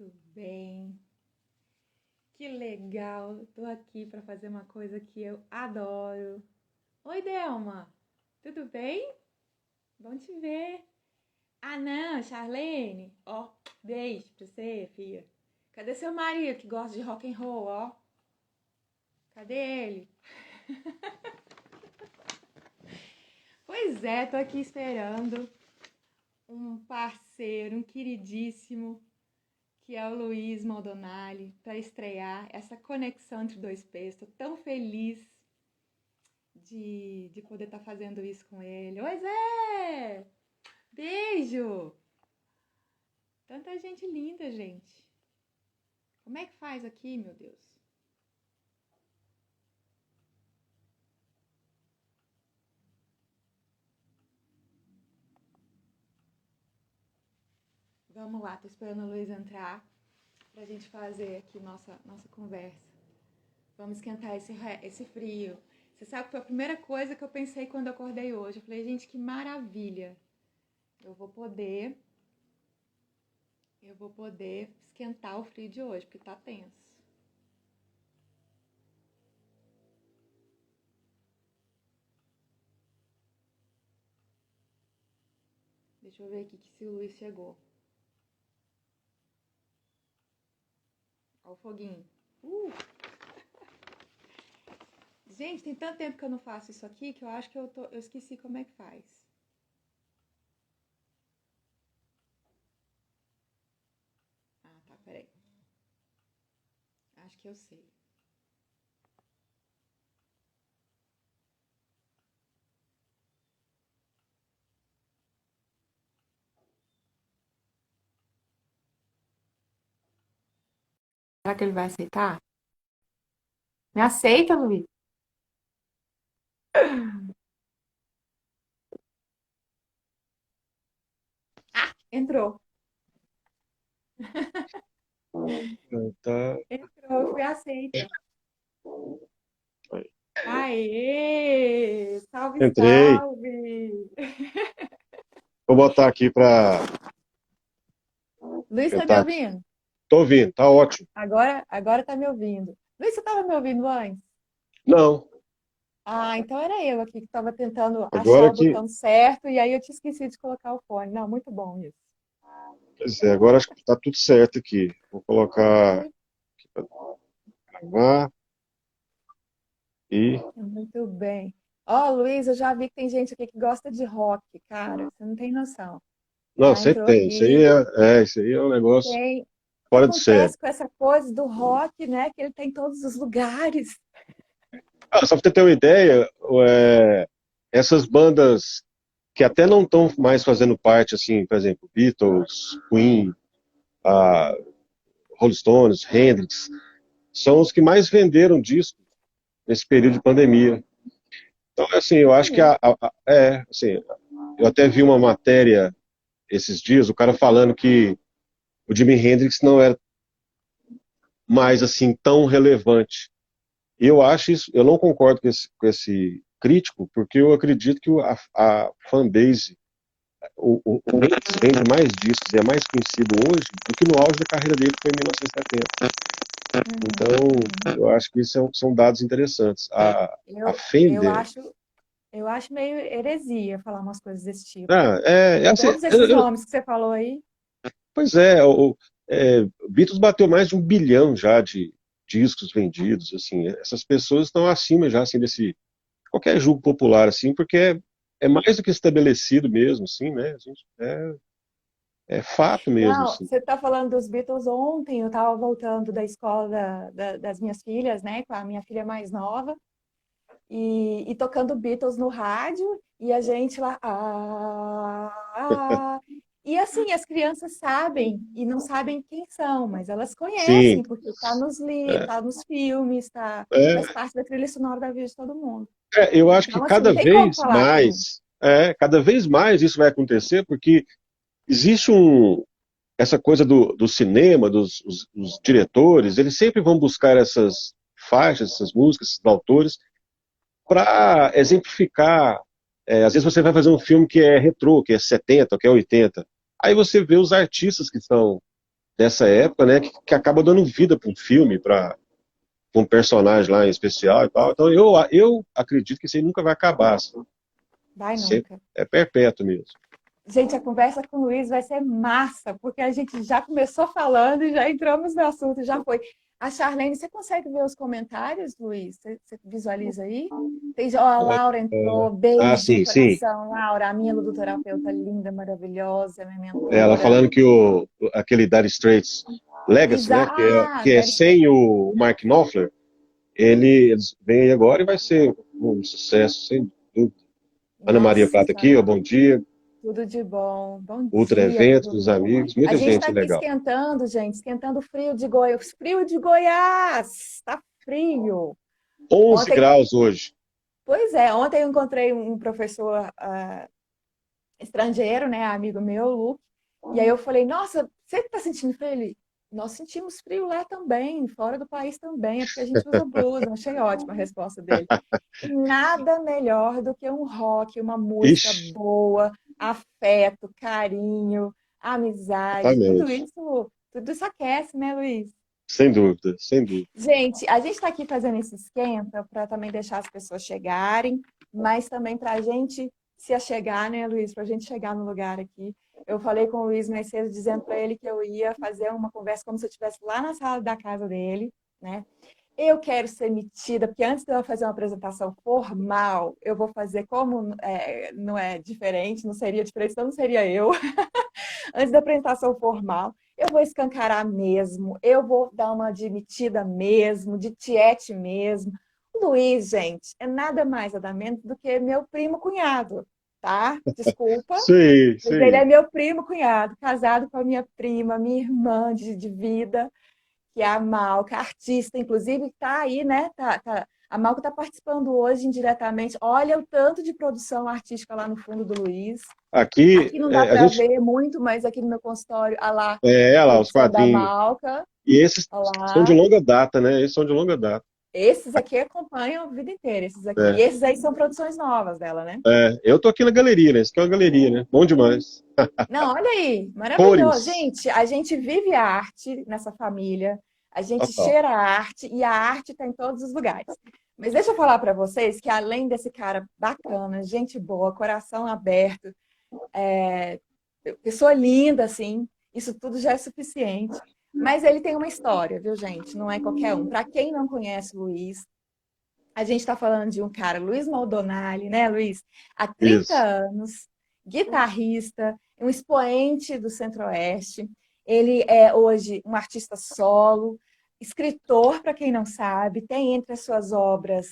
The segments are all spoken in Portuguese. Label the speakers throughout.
Speaker 1: Tudo bem? Que legal! Tô aqui para fazer uma coisa que eu adoro. Oi, Delma! Tudo bem? Bom te ver. Ah, não, Charlene! Ó, beijo pra você, filha. Cadê seu marido que gosta de rock and roll, ó? Cadê ele? Pois é, tô aqui esperando um parceiro, um queridíssimo, que é o Luiz Maldonali, para estrear essa conexão entre dois peixes. Estou tão feliz de poder estar fazendo isso com ele. Oi, Zé! Beijo! Tanta gente linda, gente. Como é que faz aqui, meu Deus? Vamos lá, tô esperando o Luiz entrar pra gente fazer aqui nossa conversa. Vamos esquentar esse frio. Você sabe que foi a primeira coisa que eu pensei quando eu acordei hoje. Eu falei, gente, que maravilha. Eu vou poder esquentar o frio de hoje, porque tá tenso. Deixa eu ver aqui se o Luiz chegou. Olha o foguinho. Gente, tem tanto tempo que eu não faço isso aqui que eu acho que eu esqueci como é que faz. Ah, tá, peraí. Acho que eu sei. Será que ele vai aceitar? Me aceita, Luiz? Entrou.
Speaker 2: Tá.
Speaker 1: Entrou, fui aceita. Aê! Salve,
Speaker 2: Entrei.
Speaker 1: salve!
Speaker 2: Vou botar aqui para
Speaker 1: Luiz, tá me
Speaker 2: tentar aqui.
Speaker 1: ouvindo?
Speaker 2: Tô ouvindo, tá ótimo.
Speaker 1: Agora tá me ouvindo. Luiz, você tava me ouvindo antes?
Speaker 2: Não,
Speaker 1: Ah, então era eu aqui que estava tentando achar
Speaker 2: agora
Speaker 1: o
Speaker 2: que.
Speaker 1: botão certo e aí eu te esqueci de colocar o fone. Não, muito bom isso.
Speaker 2: Pois é, agora acho que tá tudo certo aqui. Vou colocar aqui para gravar e.
Speaker 1: Muito bem. Ó, Luiz, eu já vi que tem gente aqui que gosta de rock, cara. Você não tem noção.
Speaker 2: Não,
Speaker 1: Já
Speaker 2: sempre
Speaker 1: entrou
Speaker 2: tem.
Speaker 1: aqui.
Speaker 2: Isso aí é um negócio
Speaker 1: Tem. O que
Speaker 2: fora de série.
Speaker 1: acontece com essa coisa do rock, né? Que ele tem em todos os lugares.
Speaker 2: Ah, só para você ter uma ideia, essas bandas que até não estão mais fazendo parte, assim, por exemplo, Beatles, Queen, a Rolling Stones, Hendrix, são os que mais venderam discos nesse período de pandemia. Então, assim, eu acho que
Speaker 1: Olha.
Speaker 2: assim, eu até vi uma matéria esses dias, o cara falando que o Jimi Hendrix não era mais assim tão relevante. E eu acho isso, eu não concordo com esse crítico, porque eu acredito que a fanbase, o Hendrix vende mais discos e é mais conhecido hoje do que no auge da carreira dele, que foi em 1970. Então, eu acho que isso são dados interessantes. A
Speaker 1: Eu
Speaker 2: Fender,
Speaker 1: eu acho meio heresia falar umas coisas desse tipo.
Speaker 2: assim,
Speaker 1: Todos esses nomes que você falou aí.
Speaker 2: pois Beatles bateu mais de 1 bilhão já de discos vendidos, assim, essas pessoas estão acima já, assim, desse qualquer julgo popular, assim, porque é mais do que estabelecido mesmo, assim, né, gente, é fato mesmo,
Speaker 1: Não,
Speaker 2: assim.
Speaker 1: você está falando dos Beatles ontem. Eu estava voltando da escola das minhas filhas, né? Com a minha filha mais nova. E tocando Beatles no rádio. E a gente lá. E assim, as crianças sabem e não sabem quem são, mas elas
Speaker 2: Sim,
Speaker 1: conhecem, porque está nos livros,
Speaker 2: é,
Speaker 1: está nos filmes, faz
Speaker 2: é,
Speaker 1: parte da trilha sonora da vida de todo mundo.
Speaker 2: eu acho que
Speaker 1: Então, assim, não tem como falar que não.
Speaker 2: cada vez mais isso vai acontecer, porque existe essa coisa do cinema, os diretores, eles sempre vão buscar essas faixas, essas músicas, esses autores, para exemplificar. Às vezes você vai fazer um filme que é retrô, que é 70, que é 80. Aí você vê os artistas que estão dessa época, né, que acaba dando vida para um filme, para um personagem lá em especial e tal. Então eu acredito que isso aí nunca vai acabar, assim.
Speaker 1: Vai
Speaker 2: Sempre
Speaker 1: nunca.
Speaker 2: é perpétuo mesmo.
Speaker 1: Gente, a conversa com o Luiz vai ser massa, porque a gente já começou falando e já entramos no assunto, já foi. A Charlene, você consegue ver os comentários, Luiz? Você visualiza aí? Ó, a Laura entrou, beijo no
Speaker 2: Sim, sim.
Speaker 1: coração, Laura, a minha ludoterapeuta linda, maravilhosa, minha
Speaker 2: Ela
Speaker 1: mentora.
Speaker 2: falando que aquele Dire Straits Legacy, né, que é
Speaker 1: Deve ser.
Speaker 2: sem o Mark Knopfler, eles vêm aí agora e vai ser um sucesso, sem dúvida. Ana Maria
Speaker 1: Nossa,
Speaker 2: Prata aqui, ó, bom dia.
Speaker 1: tudo de bom. Bom
Speaker 2: Ultra
Speaker 1: dia,
Speaker 2: evento
Speaker 1: tudo
Speaker 2: dos
Speaker 1: bom.
Speaker 2: amigos,
Speaker 1: A
Speaker 2: muita
Speaker 1: gente está
Speaker 2: gente
Speaker 1: aqui
Speaker 2: legal.
Speaker 1: esquentando, gente, esquentando o frio de Goiás. Frio de Goiás! Tá frio.
Speaker 2: 11
Speaker 1: Ontem,
Speaker 2: graus hoje.
Speaker 1: pois é, ontem eu encontrei um professor estrangeiro, né, amigo meu, Luke, e aí eu falei, nossa, você tá sentindo frio? Ele, nós sentimos frio lá também, fora do país também, é porque a gente usa blusa. Eu achei ótima a resposta dele. E nada melhor do que um rock, uma música
Speaker 2: Ixi,
Speaker 1: boa, afeto, carinho, amizade,
Speaker 2: exatamente.
Speaker 1: tudo isso aquece, né, Luiz?
Speaker 2: Sem dúvida, sem dúvida.
Speaker 1: Gente, a gente está aqui fazendo esse esquenta para também deixar as pessoas chegarem, mas também para a gente se achegar, né, Luiz? Para a gente chegar no lugar aqui. Eu falei com o Luiz mais cedo, dizendo para ele que eu ia fazer uma conversa como se eu estivesse lá na sala da casa dele, né? Eu quero ser metida, porque antes de eu fazer uma apresentação formal, eu vou fazer como não é diferente, não seria diferente, então não seria eu. Antes da apresentação formal, eu vou escancarar mesmo, eu vou dar uma admitida mesmo, de tiete mesmo. O Luiz, gente, é nada mais, nada menos do que meu primo cunhado, tá? Desculpa,
Speaker 2: Sim,
Speaker 1: mas ele é
Speaker 2: sim.
Speaker 1: meu primo cunhado, casado com a minha prima, minha irmã de vida, que é a Malca, artista, inclusive, que tá aí, né? A Malca está participando hoje indiretamente. Olha o tanto de produção artística lá no fundo do Luiz.
Speaker 2: Aqui
Speaker 1: Aqui não dá
Speaker 2: a
Speaker 1: para
Speaker 2: gente
Speaker 1: ver muito, mas aqui no meu consultório, a lá,
Speaker 2: olha lá os
Speaker 1: produção da
Speaker 2: quadrinhos.
Speaker 1: Malca,
Speaker 2: E esses
Speaker 1: olha
Speaker 2: são de
Speaker 1: lá.
Speaker 2: longa data, né? Esses são de longa data.
Speaker 1: Esses aqui acompanham a vida inteira, esses aqui. E
Speaker 2: É,
Speaker 1: esses aí são produções novas dela, né?
Speaker 2: eu tô aqui na galeria, né? Isso aqui é uma galeria, né? Bom demais.
Speaker 1: Não, olha aí, maravilhoso.
Speaker 2: Cores.
Speaker 1: Gente, a gente vive a arte nessa família, a gente
Speaker 2: Total.
Speaker 1: cheira a arte e a arte está em todos os lugares. Mas deixa eu falar para vocês que além desse cara bacana, gente boa, coração aberto, é, pessoa linda, assim, isso tudo já é suficiente. Mas ele tem uma história, viu, gente? Não é qualquer um. Para quem não conhece o Luiz, a gente está falando de um cara, Luiz Maldonali, né, Luiz? Há 30
Speaker 2: Isso.
Speaker 1: anos, guitarrista, um expoente do Centro-Oeste. Ele é hoje um artista solo, escritor, para quem não sabe, tem entre as suas obras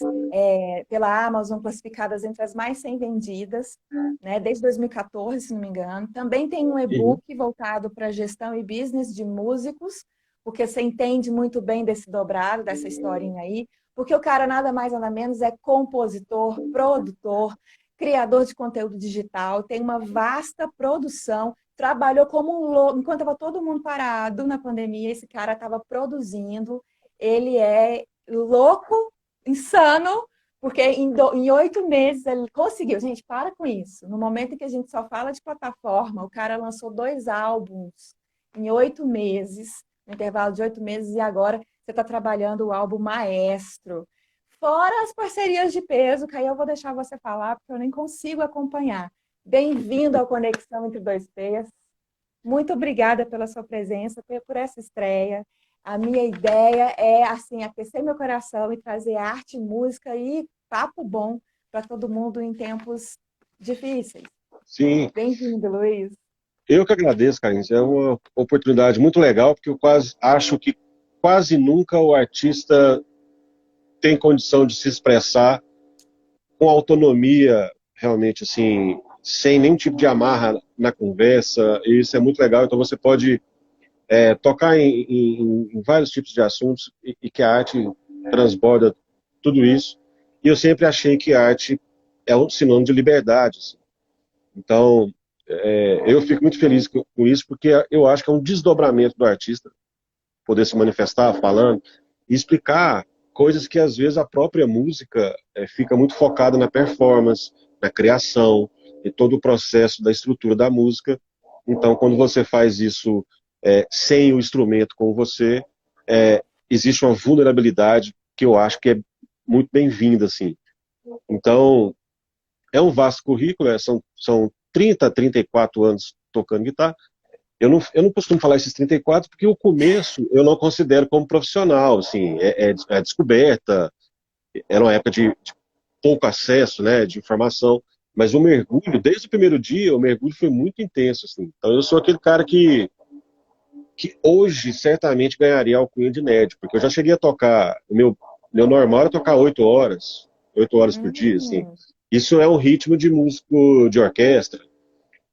Speaker 1: pela Amazon classificadas entre as mais 100 vendidas, né, desde 2014, se não me engano. Também tem um
Speaker 2: Uhum.
Speaker 1: e-book voltado para gestão e business de músicos, porque você entende muito bem desse dobrado, dessa historinha aí. Porque o cara nada mais nada menos é compositor, produtor, criador de conteúdo digital, tem uma vasta produção, trabalhou como um louco, enquanto estava todo mundo parado na pandemia, esse cara estava produzindo, ele é louco, insano, porque em 8 meses ele conseguiu. Gente, para com isso. No momento em que a gente só fala de plataforma, o cara lançou 2 álbuns em 8 meses, no intervalo de 8 meses, e agora você está trabalhando o álbum Maestro. Fora as parcerias de peso, que aí eu vou deixar você falar, porque eu nem consigo acompanhar. Bem-vindo ao Conexão Entre Dois P's. Muito obrigada pela sua presença, por essa estreia. A minha ideia é, assim, aquecer meu coração e trazer arte, música e papo bom para todo mundo em tempos difíceis.
Speaker 2: Sim.
Speaker 1: Bem-vindo, Luiz.
Speaker 2: Eu que agradeço, Carlinhos. É uma oportunidade muito legal, porque eu quase acho que quase nunca o artista tem condição de se expressar com autonomia, realmente, assim, sem nenhum tipo de amarra na conversa, e isso é muito legal. Então você pode tocar em vários tipos de assuntos e que a arte transborda tudo isso. E eu sempre achei que a arte é um sinônimo de liberdade, assim. Então, eu fico muito feliz com isso, porque eu acho que é um desdobramento do artista poder se manifestar falando e explicar coisas que às vezes a própria música fica muito focada na performance, na criação e todo o processo da estrutura da música. Então, quando você faz isso sem o instrumento com você, existe uma vulnerabilidade que eu acho que é muito bem-vinda, assim. Então, é um vasto currículo, são 30, 34 anos tocando guitarra. Eu não costumo falar esses 34 porque o começo eu não considero como profissional, assim, é descoberta, era uma época de pouco acesso, né, de informação, mas o mergulho, desde o primeiro dia, o mergulho foi muito intenso, assim. Então eu sou aquele cara que hoje certamente ganharia a alcunha de nerd, porque eu já cheguei a tocar, o meu normal era tocar 8 horas por dia, assim.
Speaker 1: Hum,
Speaker 2: Isso é um ritmo de músico de orquestra,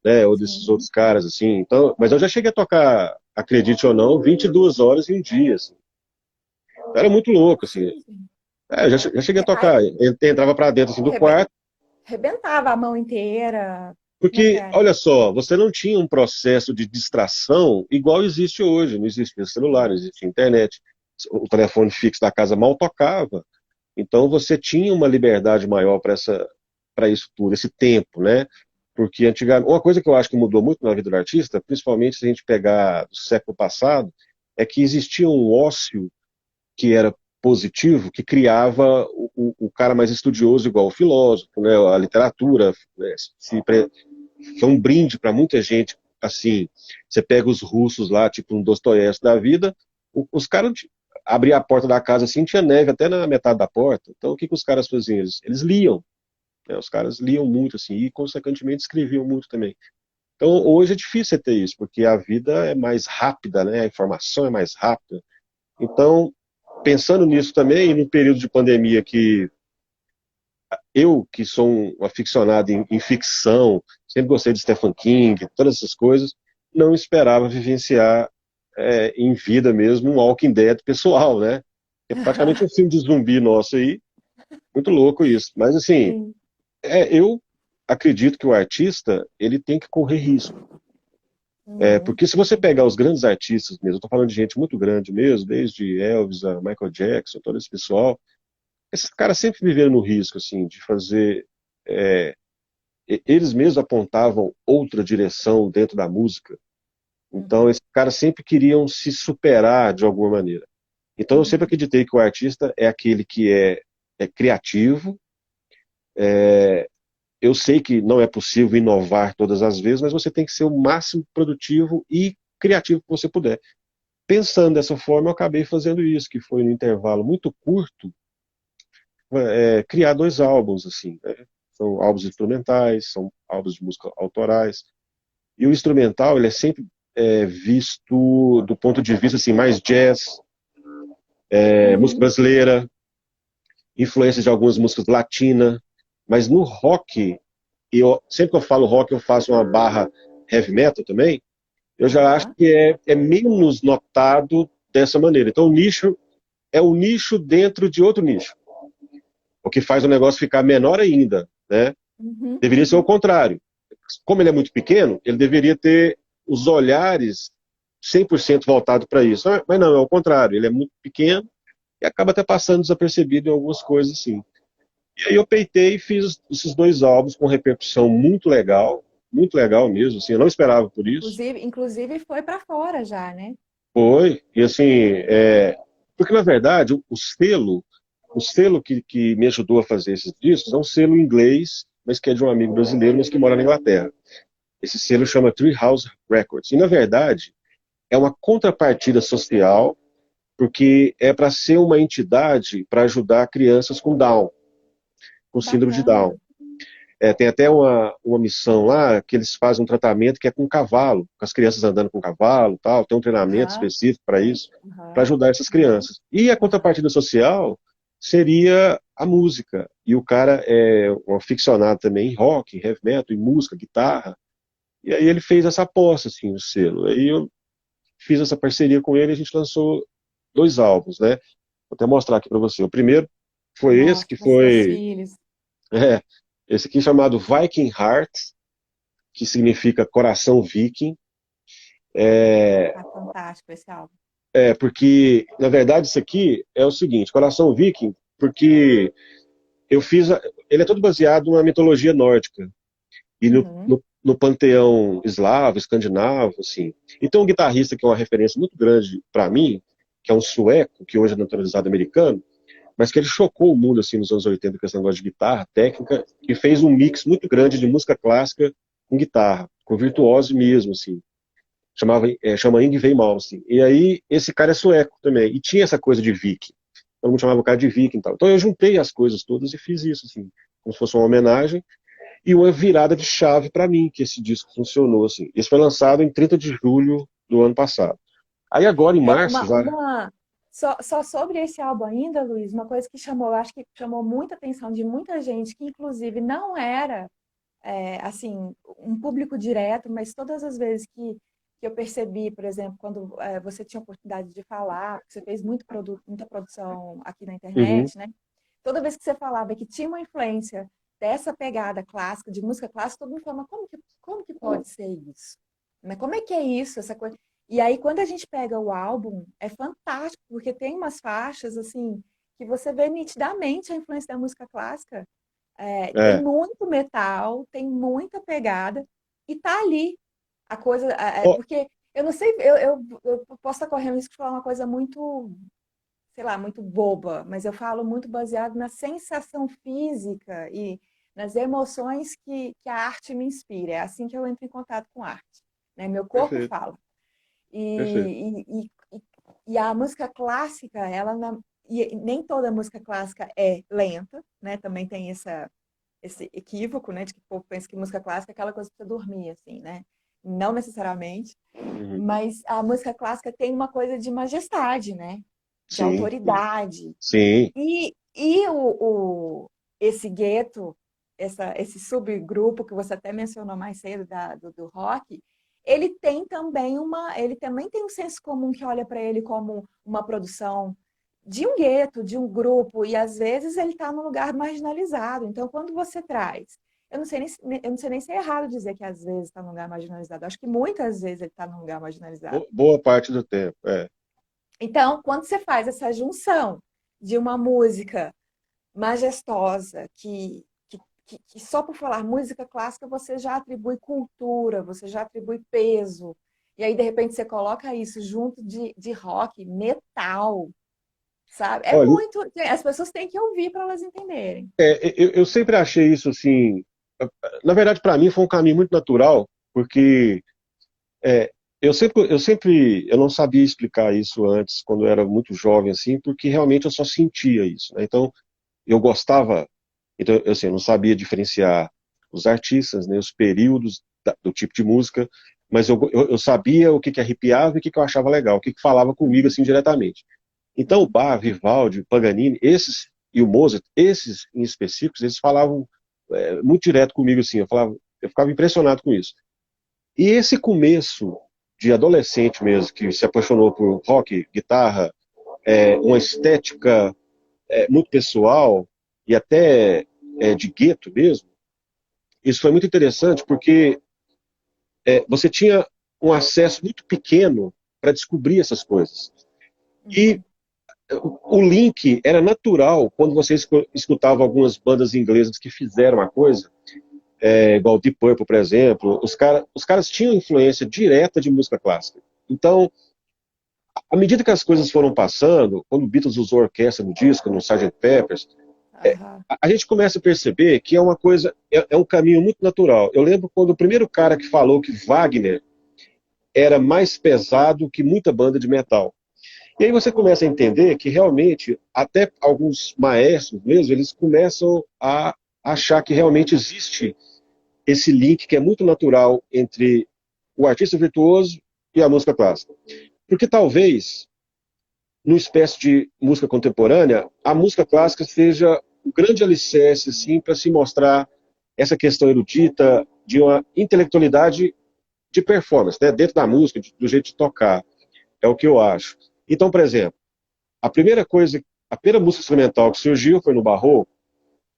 Speaker 2: né, ou desses
Speaker 1: sim.
Speaker 2: outros caras, assim. Então, mas eu já cheguei a tocar, acredite ou não, 22 horas em um dia, assim. Era muito louco,
Speaker 1: Nossa,
Speaker 2: assim.
Speaker 1: gente.
Speaker 2: Eu já cheguei a
Speaker 1: Aí,
Speaker 2: tocar, entrava pra dentro assim, do quarto,
Speaker 1: rebentava a mão inteira. Como é que
Speaker 2: porque,
Speaker 1: era?
Speaker 2: olha só, você não tinha um processo de distração igual existe hoje. Não existia celular, não existia internet. O telefone fixo da casa mal tocava. Então você tinha uma liberdade maior para isso tudo, esse tempo, né? Porque antigamente, uma coisa que eu acho que mudou muito na vida do artista, principalmente se a gente pegar do século passado, é que existia um ócio que era positivo, que criava o cara mais estudioso igual o filósofo, né? A literatura, né? Foi um brinde para muita gente, assim, você pega os russos lá, tipo um Dostoiévski da vida, os caras abriam a porta da casa assim, tinha neve até na metade da porta, então o que os caras faziam? Eles liam, né? Os caras liam muito, assim, e consequentemente escreviam muito também. Então hoje é difícil você ter isso, porque a vida é mais rápida, né? A informação é mais rápida. Então, pensando nisso também, e no período de pandemia que eu, que sou um aficionado em ficção, sempre gostei de Stephen King, todas essas coisas, não esperava vivenciar em vida mesmo um Walking Dead pessoal, né? É praticamente um filme de zumbi nosso aí, muito louco isso. Mas assim,
Speaker 1: Sim.
Speaker 2: eu acredito que o artista ele tem que correr risco.
Speaker 1: Uhum.
Speaker 2: Porque se você pegar os grandes artistas mesmo, eu estou falando de gente muito grande mesmo, desde Elvis a Michael Jackson, todo esse pessoal, esses caras sempre viveram no risco, assim, de fazer é, eles mesmos apontavam outra direção dentro da música. Então,
Speaker 1: Uhum.
Speaker 2: esses caras sempre queriam se superar de alguma maneira. Então, eu sempre
Speaker 1: Uhum.
Speaker 2: acreditei que o artista é aquele que é criativo. Eu sei que não é possível inovar todas as vezes, mas você tem que ser o máximo produtivo e criativo que você puder. Pensando dessa forma, eu acabei fazendo isso, que foi no intervalo muito curto, criar 2 álbuns, assim, né? São álbuns instrumentais, são álbuns de música autorais. E o instrumental, ele é sempre visto do ponto de vista assim, mais jazz, música
Speaker 1: Uhum.
Speaker 2: brasileira, influências de algumas músicas latinas, mas no rock, sempre que eu falo rock, eu faço uma barra heavy metal também, eu já acho
Speaker 1: Aham.
Speaker 2: que é menos notado dessa maneira. Então o nicho é o nicho dentro de outro nicho, o que faz o negócio ficar menor ainda, né?
Speaker 1: Uhum.
Speaker 2: Deveria ser o contrário. Como ele é muito pequeno, ele deveria ter os olhares 100% voltados para isso. Mas não, é o contrário. Ele é muito pequeno e acaba até passando desapercebido em algumas coisas, assim. E aí eu peitei e fiz esses 2 álbuns com repercussão muito legal mesmo, assim, eu não esperava por isso.
Speaker 1: Inclusive foi para fora já, né?
Speaker 2: Foi, e assim, porque na verdade o selo que me ajudou a fazer esses discos é um selo inglês, mas que é de um amigo brasileiro, mas que mora na Inglaterra. Esse selo chama Treehouse Records. E, na verdade, é uma contrapartida social, porque é para ser uma entidade para ajudar crianças com Down, com
Speaker 1: Que
Speaker 2: síndrome de
Speaker 1: bacana.
Speaker 2: Down. Tem até uma missão lá que eles fazem um tratamento que é com cavalo, com as crianças andando com cavalo, tal. Tem um treinamento
Speaker 1: Aham.
Speaker 2: específico para isso, para
Speaker 1: Aham.
Speaker 2: ajudar essas
Speaker 1: Aham.
Speaker 2: crianças. E a
Speaker 1: Aham.
Speaker 2: contrapartida social seria a música. E o cara é um aficionado também em rock, em heavy metal, em música, guitarra. E aí ele fez essa aposta, assim, no selo. Aí eu fiz essa parceria com ele e a gente lançou 2 álbuns, né? Vou até mostrar aqui para você. O primeiro foi esse, que
Speaker 1: Mostra para seus
Speaker 2: foi
Speaker 1: filhos.
Speaker 2: é, esse aqui chamado Viking Heart, que significa coração viking.
Speaker 1: Tá fantástico esse álbum.
Speaker 2: Porque, na verdade, isso aqui é o seguinte, coração viking, porque eu fiz, ele é todo baseado na mitologia nórdica. E
Speaker 1: Uhum.
Speaker 2: no panteão eslavo, escandinavo, assim. Então, um guitarrista que é uma referência muito grande para mim, que é um sueco, que hoje é naturalizado americano, mas que ele chocou o mundo assim nos anos 80 com esse negócio de guitarra técnica, e fez um mix muito grande de música clássica com guitarra, com virtuose mesmo, assim. Chama Yngwie Malmsteen. E aí, esse cara é sueco também, e tinha essa coisa de viking. Todo mundo chamava o cara de viking e tal. Então eu juntei as coisas todas e fiz isso, assim, como se fosse uma homenagem e uma virada de chave para mim, que esse disco funcionou, assim. Esse foi lançado em 30 de julho do ano passado. Aí agora, em
Speaker 1: É
Speaker 2: março, já...
Speaker 1: só sobre esse álbum ainda, Luiz, uma coisa que chamou, acho que chamou muita atenção de muita gente, que inclusive não era assim, um público direto, mas todas as vezes que eu percebi, por exemplo, quando você tinha oportunidade de falar, você fez muita produção aqui na
Speaker 2: Uhum,
Speaker 1: internet, né? Toda vez que você falava que tinha uma influência dessa pegada clássica, de música clássica, todo mundo falava, como que pode ser isso? Mas como é que é isso, essa coisa? E aí, quando a gente pega o álbum, é fantástico, porque tem umas faixas, assim, que você vê nitidamente a influência da música clássica. Tem
Speaker 2: é.
Speaker 1: muito metal, tem muita pegada, e tá ali. A coisa,
Speaker 2: Ó,
Speaker 1: porque eu não sei, eu posso estar correndo risco de falar uma coisa muito, sei lá, muito boba, mas eu falo muito baseado na sensação física e nas emoções que a arte me inspira. É assim que eu entro em contato com arte, né? Meu corpo
Speaker 2: perfeito,
Speaker 1: fala.
Speaker 2: perfeito.
Speaker 1: E a música clássica, e nem toda música clássica é lenta, né? Também tem esse equívoco, né? De que o povo pensa que música clássica é aquela coisa para dormir, assim, né? Não necessariamente,
Speaker 2: Uhum.
Speaker 1: mas a música clássica tem uma coisa de majestade, né? De
Speaker 2: Sim, sim.
Speaker 1: autoridade.
Speaker 2: Sim,
Speaker 1: E esse gueto, esse subgrupo que você até mencionou mais cedo do rock, ele também tem um senso comum que olha para ele como uma produção de um gueto, de um grupo, e às vezes ele está num lugar marginalizado. Então, quando você traz, eu não sei nem se é errado dizer que às vezes está num lugar marginalizado. Acho que muitas vezes ele está num lugar marginalizado.
Speaker 2: boa parte do tempo. É.
Speaker 1: Então, quando você faz essa junção de uma música majestosa, que só por falar música clássica você já atribui cultura, você já atribui peso, e aí de repente você coloca isso junto de rock, metal, sabe? É
Speaker 2: Olha,
Speaker 1: muito. As pessoas têm que ouvir para elas entenderem.
Speaker 2: eu sempre achei isso assim. Na verdade, para mim foi um caminho muito natural, porque é, eu não sabia explicar isso antes, quando eu era muito jovem, assim, porque realmente eu só sentia isso, né? Então, eu gostava, então, assim, eu não sabia diferenciar os artistas, né, os períodos do tipo de música, mas eu sabia o que que arrepiava e o que que eu achava legal, o que que falava comigo,
Speaker 1: Uhum,
Speaker 2: assim, diretamente. Então, o
Speaker 1: uhum,
Speaker 2: Bach, Vivaldi, Paganini, esses, e o Mozart, esses em específicos, eles falavam muito direto comigo, assim, eu ficava impressionado com isso. E esse começo de adolescente mesmo, que se apaixonou por rock, guitarra, uma estética muito pessoal e até de gueto mesmo, isso foi muito interessante porque você tinha um acesso muito pequeno para descobrir essas coisas. E
Speaker 1: uhum.
Speaker 2: o link era natural quando você escutava algumas bandas inglesas que fizeram a coisa, igual Deep Purple, por exemplo, os caras tinham influência direta de música clássica. Então, à medida que as coisas foram passando, quando o Beatles usou orquestra no disco, no Sgt. Peppers,
Speaker 1: Aham.
Speaker 2: a gente começa a perceber que é uma coisa, é um caminho muito natural. Eu lembro quando o primeiro cara que falou que Wagner era mais pesado que muita banda de metal. E aí você começa a entender que realmente, até alguns maestros mesmo, eles começam a achar que realmente existe esse link que é muito natural entre o artista virtuoso e a música clássica. Porque talvez, numa espécie de música contemporânea, a música clássica seja um grande alicerce assim, para se mostrar essa questão erudita de uma intelectualidade de performance, né, dentro da música, do jeito de tocar. É o que eu acho. Então, por exemplo, a primeira música instrumental que surgiu foi no Barroco.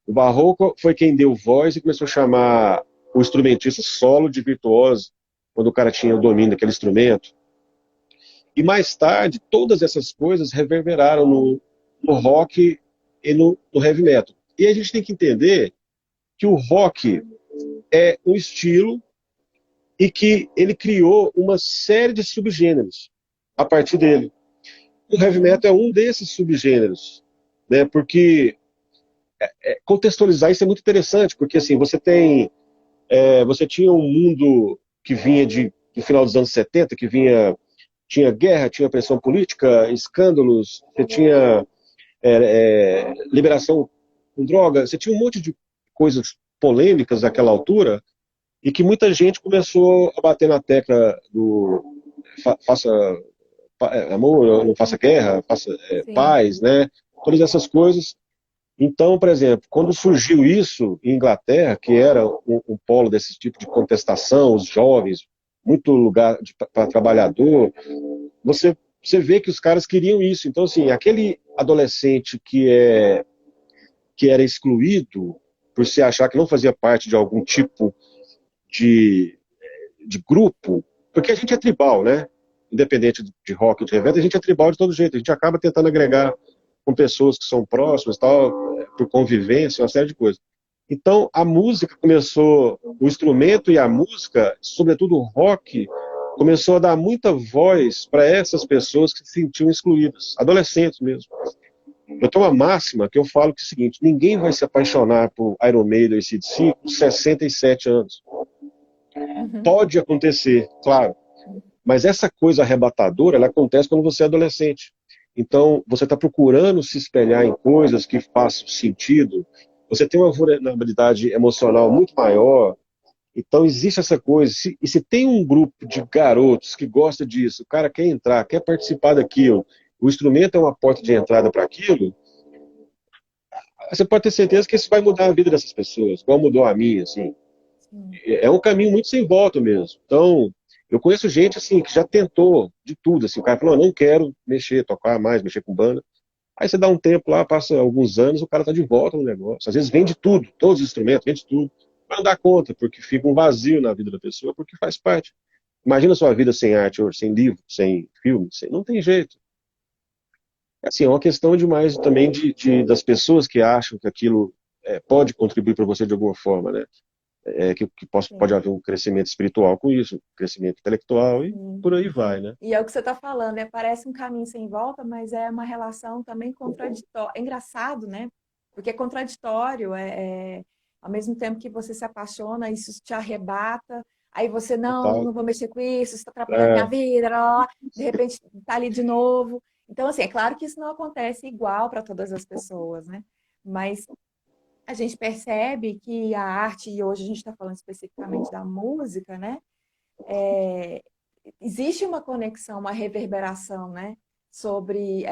Speaker 2: O Barroco foi quem deu voz e começou a chamar o instrumentista solo de virtuoso, quando o cara tinha o domínio daquele instrumento. E mais tarde, todas essas coisas reverberaram no rock e no heavy metal. E a gente tem que entender que o rock é um estilo e que ele criou uma série de subgêneros a partir dele. O heavy metal é um desses subgêneros, né? Porque contextualizar isso é muito interessante, porque assim, você tinha um mundo que vinha do final dos anos 70, tinha guerra, tinha pressão política, escândalos, você tinha liberação com droga, você tinha um monte de coisas polêmicas naquela altura, e que muita gente começou a bater na tecla do faça amor, não faça guerra, faça
Speaker 1: Sim.
Speaker 2: paz, né? Todas essas coisas. Então, por exemplo, quando surgiu isso em Inglaterra, que era um polo desse tipo de contestação, os jovens, muito lugar para trabalhador, você vê que os caras queriam isso. Então, assim, aquele adolescente que era excluído por se achar que não fazia parte de algum tipo de, de grupo, porque a gente é tribal, né? Independente de rock ou de revenda, a gente é tribal de todo jeito. A gente acaba tentando agregar com pessoas que são próximas, tal, por convivência, uma série de coisas. Então, a música começou, o instrumento e a música, sobretudo o rock, começou a dar muita voz para essas pessoas que se sentiam excluídas, adolescentes mesmo. Eu tenho uma máxima que eu falo que é o seguinte: ninguém vai se apaixonar por Iron Maiden e AC/DC com 67 anos.
Speaker 1: Uhum.
Speaker 2: Pode acontecer, claro, mas essa coisa arrebatadora, ela acontece quando você é adolescente. Então, você está procurando se espelhar em coisas que façam sentido, você tem uma vulnerabilidade emocional muito maior, então existe essa coisa. E se tem um grupo de garotos que gosta disso, o cara quer entrar, quer participar daquilo, o instrumento é uma porta de entrada para aquilo, você pode ter certeza que isso vai mudar a vida dessas pessoas, igual mudou a minha, assim.
Speaker 1: Sim.
Speaker 2: É um caminho muito sem volta mesmo. Então, eu conheço gente assim que já tentou de tudo, assim, o cara falou, não quero mexer, tocar mais, mexer com banda. Aí você dá um tempo lá, passa alguns anos, o cara tá de volta no negócio. Às vezes vende tudo, todos os instrumentos, vende tudo. Mas não dá conta, porque fica um vazio na vida da pessoa, porque faz parte. Imagina a sua vida sem arte, ou sem livro, sem filme, não tem jeito. Assim, é uma questão demais também das pessoas que acham que aquilo pode contribuir para você de alguma forma, né? Pode
Speaker 1: Sim.
Speaker 2: haver um crescimento espiritual com isso, um crescimento intelectual e
Speaker 1: Sim.
Speaker 2: por aí vai, né?
Speaker 1: E é o que você está falando, né? Parece um caminho sem volta, mas é uma relação também contraditória. É engraçado, né? Porque é contraditório, ao mesmo tempo que você se apaixona, isso te arrebata, aí você, não,
Speaker 2: Total.
Speaker 1: não vou mexer com isso está atrapalhando minha
Speaker 2: É,
Speaker 1: vida, lá, lá, lá. De repente tá ali de novo. Então, assim, é claro que isso não acontece igual para todas as pessoas, né? Mas a gente percebe que a arte, e hoje a gente está falando especificamente da música, né? É, existe uma conexão, uma reverberação, né? Sobre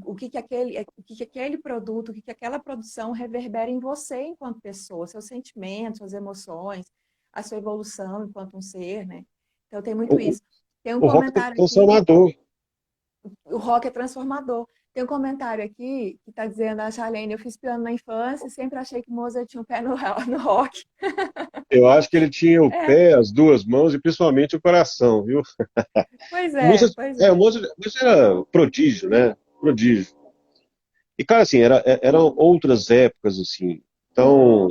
Speaker 1: o que que aquele produto, o que que aquela produção reverbera em você enquanto pessoa, seus sentimentos, suas emoções, a sua evolução enquanto um ser, né? Então tem muito
Speaker 2: o,
Speaker 1: isso. Tem um
Speaker 2: o rock é
Speaker 1: comentário aqui,
Speaker 2: transformador.
Speaker 1: o rock é transformador. Tem um comentário aqui que está dizendo, a Charlene, eu fiz piano na infância e sempre achei que Mozart tinha um pé no, no rock.
Speaker 2: Eu acho que ele tinha o
Speaker 1: É,
Speaker 2: pé, as duas mãos e principalmente o coração, viu?
Speaker 1: pois
Speaker 2: O
Speaker 1: é,
Speaker 2: Mozart,
Speaker 1: pois é.
Speaker 2: O Mozart era prodígio, né? Prodígio. E, cara, assim, eram outras épocas, assim. Então,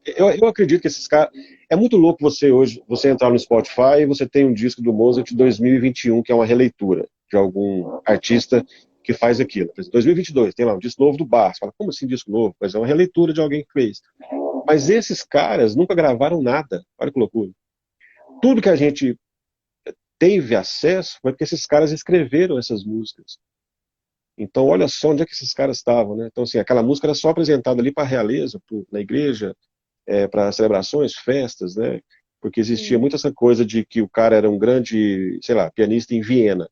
Speaker 2: eu acredito que esses caras. É muito louco você hoje, você entrar no Spotify e você tem um disco do Mozart de 2021, que é uma releitura de algum artista que faz aquilo. Por exemplo, 2022, tem lá um disco novo do Bar. Você fala, como assim disco novo? Mas é uma releitura de alguém que fez. Mas esses caras nunca gravaram nada. Olha que loucura. Tudo que a gente teve acesso foi porque esses caras escreveram essas músicas. Então, olha só onde é que esses caras estavam, né? Então, assim, aquela música era só apresentada ali para a realeza, na igreja, para celebrações, festas, né? Porque existia
Speaker 1: Sim.
Speaker 2: muito essa coisa de que o cara era um grande, sei lá, pianista em Viena.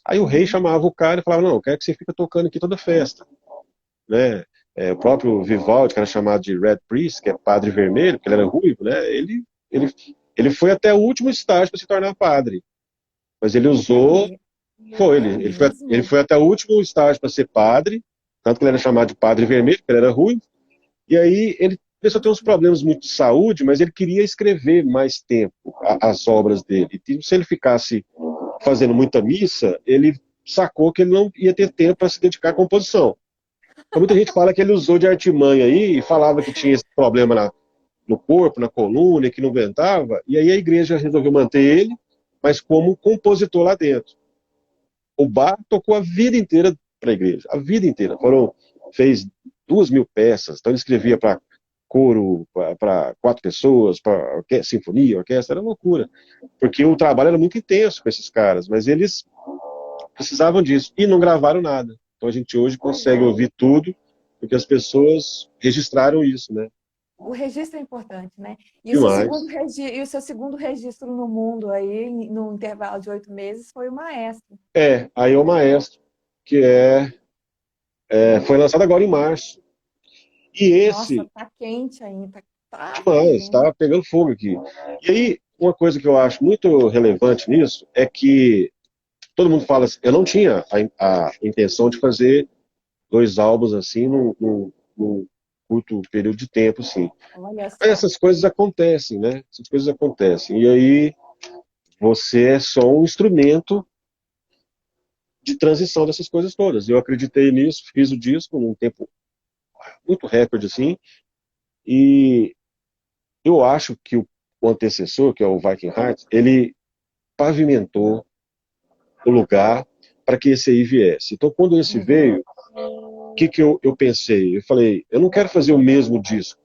Speaker 2: Aí o rei
Speaker 1: Uhum.
Speaker 2: chamava o cara e falava, não, eu quero que você fique tocando aqui toda festa, né? O próprio Vivaldi, que era chamado de Red Priest, que é padre vermelho, porque ele era ruivo, né? Ele, ele foi até o último estágio para se tornar padre, mas ele usou,
Speaker 1: É,
Speaker 2: foi,
Speaker 1: é
Speaker 2: ele
Speaker 1: mesmo?
Speaker 2: foi até o último estágio para ser padre, tanto que ele era chamado de padre vermelho, porque ele era ruivo. E aí ele começou a ter uns
Speaker 1: Nossa.
Speaker 2: problemas muito de saúde, mas ele queria escrever mais tempo as obras dele. E se ele ficasse fazendo muita missa, ele sacou que ele não ia ter tempo para se dedicar à composição. Então muita gente fala que ele usou de artimanha aí e falava que tinha esse problema no corpo, na coluna, que não aguentava, e aí a igreja resolveu manter ele, mas como compositor lá dentro. O Bach tocou a vida inteira para a igreja, a vida inteira. Fez 2.000 peças, então ele escrevia para coro, para 4 pessoas, para sinfonia, orquestra, era loucura. Porque o trabalho era muito intenso com esses caras, mas eles precisavam disso e não gravaram nada. Então a gente hoje consegue ouvir tudo, porque as pessoas registraram isso, né?
Speaker 1: O registro é importante, né?
Speaker 2: Demais.
Speaker 1: E o seu segundo registro no mundo aí, no intervalo de 8 meses, foi o Maestro.
Speaker 2: Aí é o Maestro, que foi lançado agora em março. E
Speaker 1: Nossa,
Speaker 2: esse,
Speaker 1: tá quente ainda, tá
Speaker 2: demais,
Speaker 1: fervendo.
Speaker 2: está pegando fogo aqui. E aí, uma coisa que eu acho muito relevante nisso é que todo mundo fala assim, eu não tinha a intenção de fazer 2 álbuns assim num curto período de tempo, assim.
Speaker 1: Olha
Speaker 2: Mas
Speaker 1: só.
Speaker 2: essas coisas acontecem, né? Essas coisas acontecem. E aí você é só um instrumento de transição dessas coisas todas. Eu acreditei nisso, fiz o disco num tempo muito recorde, assim, e eu acho que o antecessor, que é o Viking Hearts, ele pavimentou o lugar para que esse aí viesse. Então, quando esse
Speaker 1: Uhum,
Speaker 2: veio, o que, que eu pensei? Eu falei, eu não quero fazer o mesmo disco,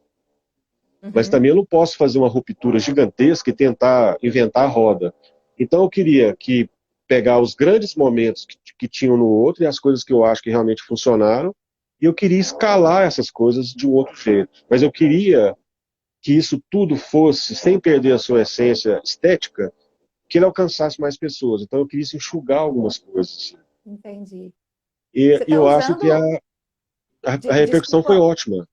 Speaker 2: mas
Speaker 1: uhum,
Speaker 2: também eu não posso fazer uma ruptura gigantesca e tentar inventar a roda. Então, eu queria que pegar os grandes momentos que tinham no outro e as coisas que eu acho que realmente funcionaram, e eu queria escalar essas coisas de um outro jeito. Mas eu queria que isso tudo fosse, sem perder a sua essência estética, que ele alcançasse mais pessoas. Então eu queria enxugar algumas coisas. Assim.
Speaker 1: entendi.
Speaker 2: E
Speaker 1: Você está
Speaker 2: eu acho que a,
Speaker 1: usando,
Speaker 2: a repercussão foi
Speaker 1: desculpa,
Speaker 2: ótima.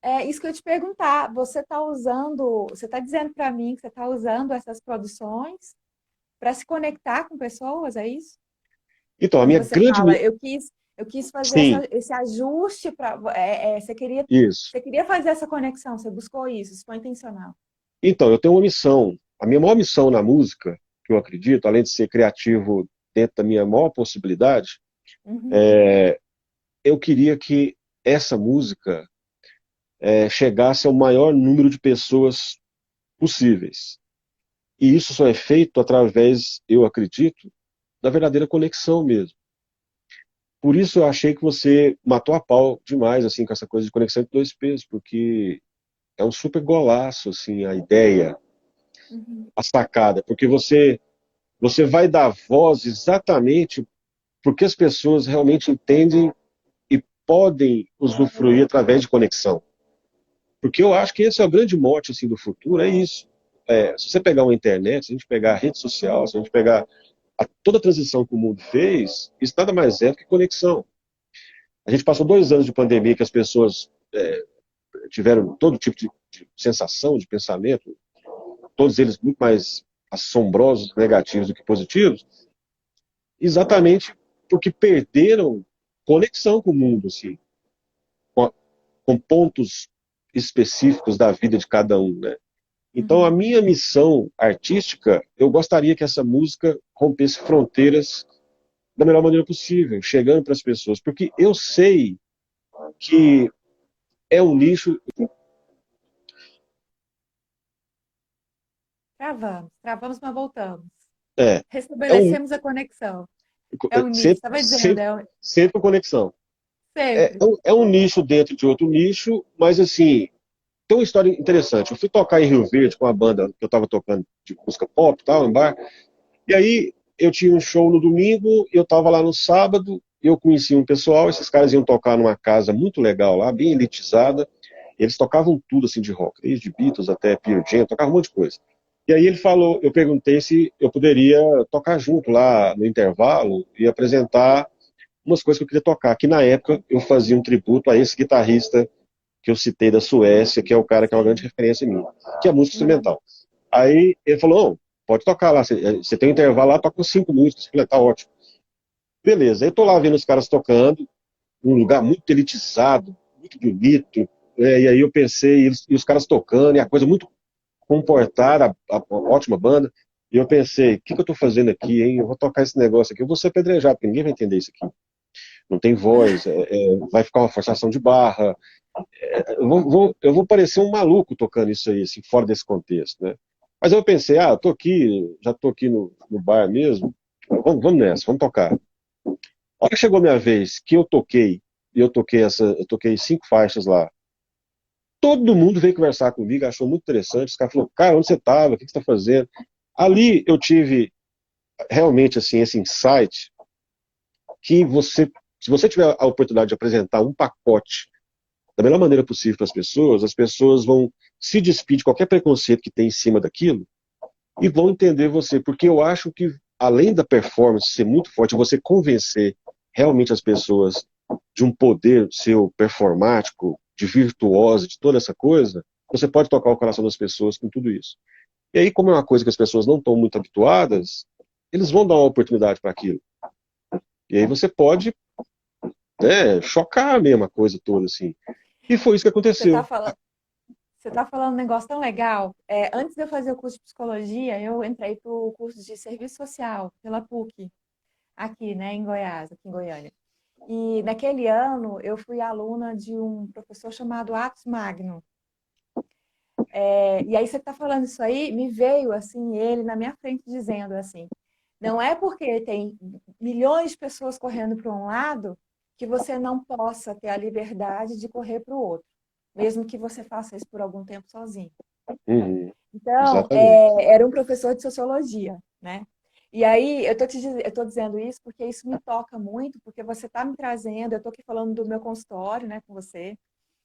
Speaker 1: é isso que eu ia te perguntar. Você está dizendo para mim que você está usando essas produções para se conectar com pessoas, é isso?
Speaker 2: Então, a
Speaker 1: Quando
Speaker 2: minha
Speaker 1: você
Speaker 2: grande.
Speaker 1: fala, eu quis fazer
Speaker 2: Sim,
Speaker 1: esse ajuste para,
Speaker 2: isso.
Speaker 1: você queria fazer essa conexão, você buscou isso foi intencional.
Speaker 2: Então, eu tenho uma missão. A minha maior missão na música, que eu acredito, além de ser criativo dentro da minha maior possibilidade,
Speaker 1: Uhum,
Speaker 2: eu queria que essa música chegasse ao maior número de pessoas possíveis. E isso só é feito através, eu acredito, da verdadeira conexão mesmo. Por isso eu achei que você matou a pau demais, assim, com essa coisa de conexão entre 2 P's, porque é um super golaço, assim, a ideia,
Speaker 1: uhum,
Speaker 2: a sacada, porque você vai dar voz exatamente porque as pessoas realmente entendem e podem usufruir através de conexão. Porque eu acho que esse é o grande mote, assim, do futuro, é isso. Se você pegar uma internet, se a gente pegar a rede social, se a gente pegar toda a transição que o mundo fez, isso nada mais é do que conexão. A gente passou 2 anos de pandemia que as pessoas tiveram todo tipo de sensação, de pensamento, todos eles muito mais assombrosos, negativos do que positivos, exatamente porque perderam conexão com o mundo, assim, com, com pontos específicos da vida de cada um, né? Então, a
Speaker 1: uhum.
Speaker 2: minha missão artística, eu gostaria que essa música rompesse fronteiras da melhor maneira possível, chegando para as pessoas, porque eu sei que é um nicho.
Speaker 1: Travamos, mas voltamos.
Speaker 2: É, é um,
Speaker 1: Restabelecemos a conexão. É o nicho,
Speaker 2: sempre,
Speaker 1: estava dizendo,
Speaker 2: sempre, sempre com conexão.
Speaker 1: sempre.
Speaker 2: É um nicho dentro de outro nicho, mas assim, tem uma história interessante. Eu fui tocar em Rio Verde com a banda que eu estava tocando de música pop, tal, em bar, e aí eu tinha um show no domingo, eu estava lá no sábado, eu conheci um pessoal, esses caras iam tocar numa casa muito legal lá, bem elitizada, eles tocavam tudo assim de rock, desde Beatles até Pearl Jam, tocavam um monte de coisa. E aí ele falou, eu perguntei se eu poderia tocar junto lá no intervalo e apresentar umas coisas que eu queria tocar, que na época eu fazia um tributo a esse guitarrista que eu citei da Suécia, que é o cara que é uma grande
Speaker 1: Sim.
Speaker 2: referência minha, que é música
Speaker 1: Uhum.
Speaker 2: instrumental. Aí ele falou, oh, pode tocar lá, você tem um intervalo lá, toca com 5 músicas. Eu falei, tá ótimo. Beleza, aí tô lá vendo os caras tocando, um lugar muito elitizado, muito bonito, e aí eu pensei, e os caras tocando, e a coisa muito comportada, a ótima banda, e eu pensei, o que, que eu tô fazendo aqui, hein? Eu vou tocar esse negócio aqui, eu vou ser apedrejado, porque ninguém vai entender isso aqui. Não tem voz, vai ficar uma forçação de barra. eu vou parecer um maluco tocando isso aí, assim, fora desse contexto, né? Mas eu pensei, eu tô aqui, já tô aqui no bar mesmo, vamos nessa, vamos tocar. A hora que chegou a minha vez, que eu toquei, e eu toquei 5 faixas lá, todo mundo veio conversar comigo, achou muito interessante, os caras falaram, cara, onde você estava, o que você está fazendo? Ali eu tive realmente, assim, esse insight, que se você tiver a oportunidade de apresentar um pacote da melhor maneira possível para as pessoas vão se despedir de qualquer preconceito que tem em cima daquilo e vão entender você, porque eu acho que além da performance ser muito forte, você convencer realmente as pessoas de um poder seu performático, de virtuosa, de toda essa coisa, você pode tocar o coração das pessoas com tudo isso. E aí, como é uma coisa que as pessoas não estão muito habituadas, eles vão dar uma oportunidade para aquilo. E aí você pode, né, chocar a mesma coisa toda, assim. E foi isso que
Speaker 1: Você tá
Speaker 2: aconteceu.
Speaker 1: falando, você tá falando um negócio tão legal. Antes de eu fazer o curso de psicologia, eu entrei para o curso de serviço social pela PUC, aqui, né, em Goiás, aqui em Goiânia. E naquele ano eu fui aluna de um professor chamado Atos Magno. E aí você está falando isso aí, me veio assim ele na minha frente dizendo assim, não é porque tem milhões de pessoas correndo para um lado que você não possa ter a liberdade de correr para o outro, mesmo que você faça isso por algum tempo sozinho.
Speaker 2: Uhum,
Speaker 1: Então,
Speaker 2: exatamente.
Speaker 1: era um professor de sociologia, né? E aí, eu tô dizendo isso porque isso me toca muito, porque você está me trazendo, eu estou aqui falando do meu consultório, né, com você,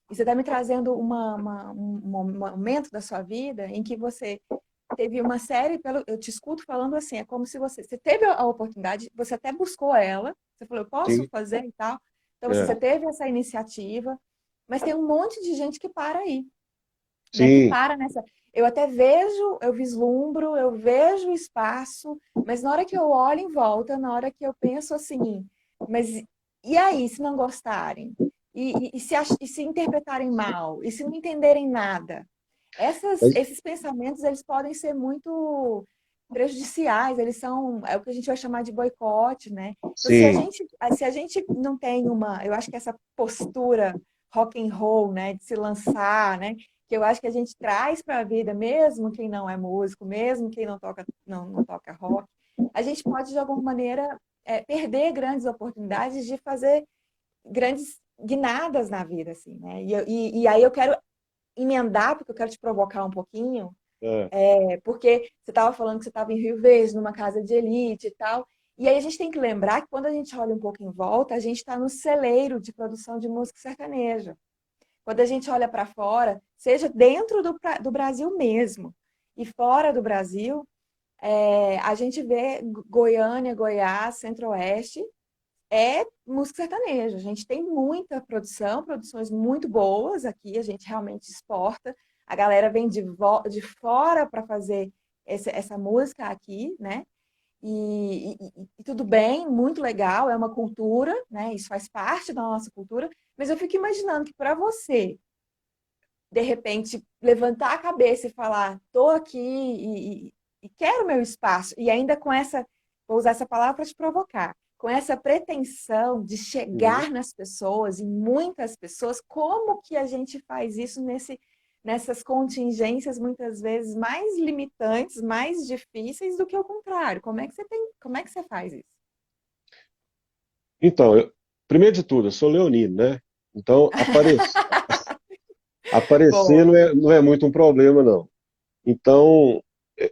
Speaker 1: e você está me trazendo um momento da sua vida em que você teve uma série, eu te escuto falando assim, é como se você teve a oportunidade, você até buscou ela, você falou, eu posso
Speaker 2: Sim,
Speaker 1: fazer e tal. Então, assim, você
Speaker 2: é.
Speaker 1: teve essa iniciativa, mas tem um monte de gente que para aí, né? Que
Speaker 2: Sim,
Speaker 1: para nessa. Eu até vejo, eu vislumbro, eu vejo o espaço, mas na hora que eu olho em volta, na hora que eu penso assim, mas e aí, se não gostarem? E se interpretarem mal? E se não entenderem nada?
Speaker 2: mas-
Speaker 1: Esses pensamentos, eles podem ser muito prejudiciais, eles são, é o que a gente vai chamar de boicote, né? Então,
Speaker 2: sim,
Speaker 1: se a gente não tem eu acho que essa postura rock and roll, né, de se lançar, né, que eu acho que a gente traz para a vida, mesmo quem não é músico, mesmo quem não toca rock, a gente pode, de alguma maneira, perder grandes oportunidades de fazer grandes guinadas na vida, assim, né? E aí eu quero emendar, porque eu quero te provocar um pouquinho,
Speaker 2: é,
Speaker 1: porque você estava falando que você estava em Rio Verde, numa casa de elite e tal. E aí a gente tem que lembrar que quando a gente olha um pouco em volta, a gente está no celeiro de produção de música sertaneja. Quando a gente olha para fora, seja dentro do Brasil mesmo e fora do Brasil, a gente vê Goiânia, Goiás, Centro-Oeste, é música sertaneja. A gente tem muita produção, produções muito boas aqui, a gente realmente exporta. A galera vem de fora para fazer essa música aqui, né? E tudo bem, muito legal, é uma cultura, né? Isso faz parte da nossa cultura, mas eu fico imaginando que para você, de repente, levantar a cabeça e falar, tô aqui e quero meu espaço, e ainda com essa, vou usar essa palavra para te provocar, com essa pretensão de
Speaker 2: uhum.
Speaker 1: chegar nas pessoas, em muitas pessoas, como que a gente faz isso nessas contingências muitas vezes mais limitantes, mais difíceis do que o contrário? Como é que você faz isso?
Speaker 2: Então, primeiro de tudo, eu sou leonino, né? Então, aparecer
Speaker 1: Boa.
Speaker 2: não é muito um problema, não. Então,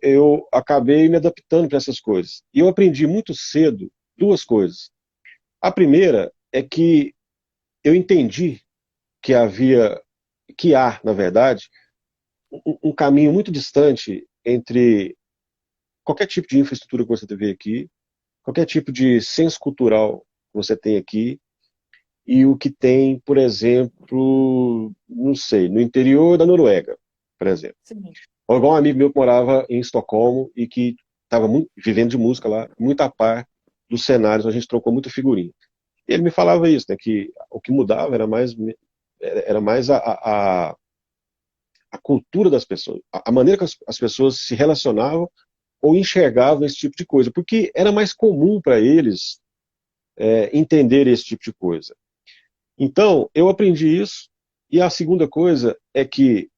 Speaker 2: eu acabei me adaptando para essas coisas. E eu aprendi muito cedo 2 coisas. A primeira é que eu entendi que na verdade, um caminho muito distante entre qualquer tipo de infraestrutura que você vê aqui, qualquer tipo de senso cultural que você tem aqui, e o que tem, por exemplo, não sei, no interior da Noruega, por exemplo.
Speaker 1: Sim.
Speaker 2: Ou igual um amigo meu que morava em Estocolmo e que estava vivendo de música lá, muito a par dos cenários, a gente trocou muita figurinha. E ele me falava isso, né, que o que mudava era mais a cultura das pessoas, a maneira que as pessoas se relacionavam ou enxergavam esse tipo de coisa, porque era mais comum para eles entender esse tipo de coisa. Então, eu aprendi isso, E a segunda coisa é que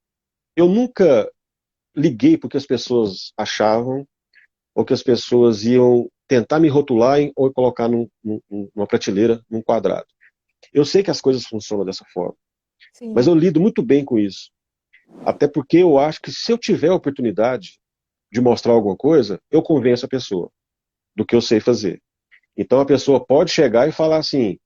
Speaker 2: eu nunca liguei porque as pessoas achavam ou que as pessoas iam tentar me rotular ou colocar numa prateleira, num quadrado. Eu sei que as coisas funcionam dessa forma, mas
Speaker 1: Sim,
Speaker 2: eu lido muito bem com isso. Até porque eu acho que se eu tiver a oportunidade de mostrar alguma coisa, eu convenço a pessoa do que eu sei fazer. Então a pessoa pode chegar e falar assim: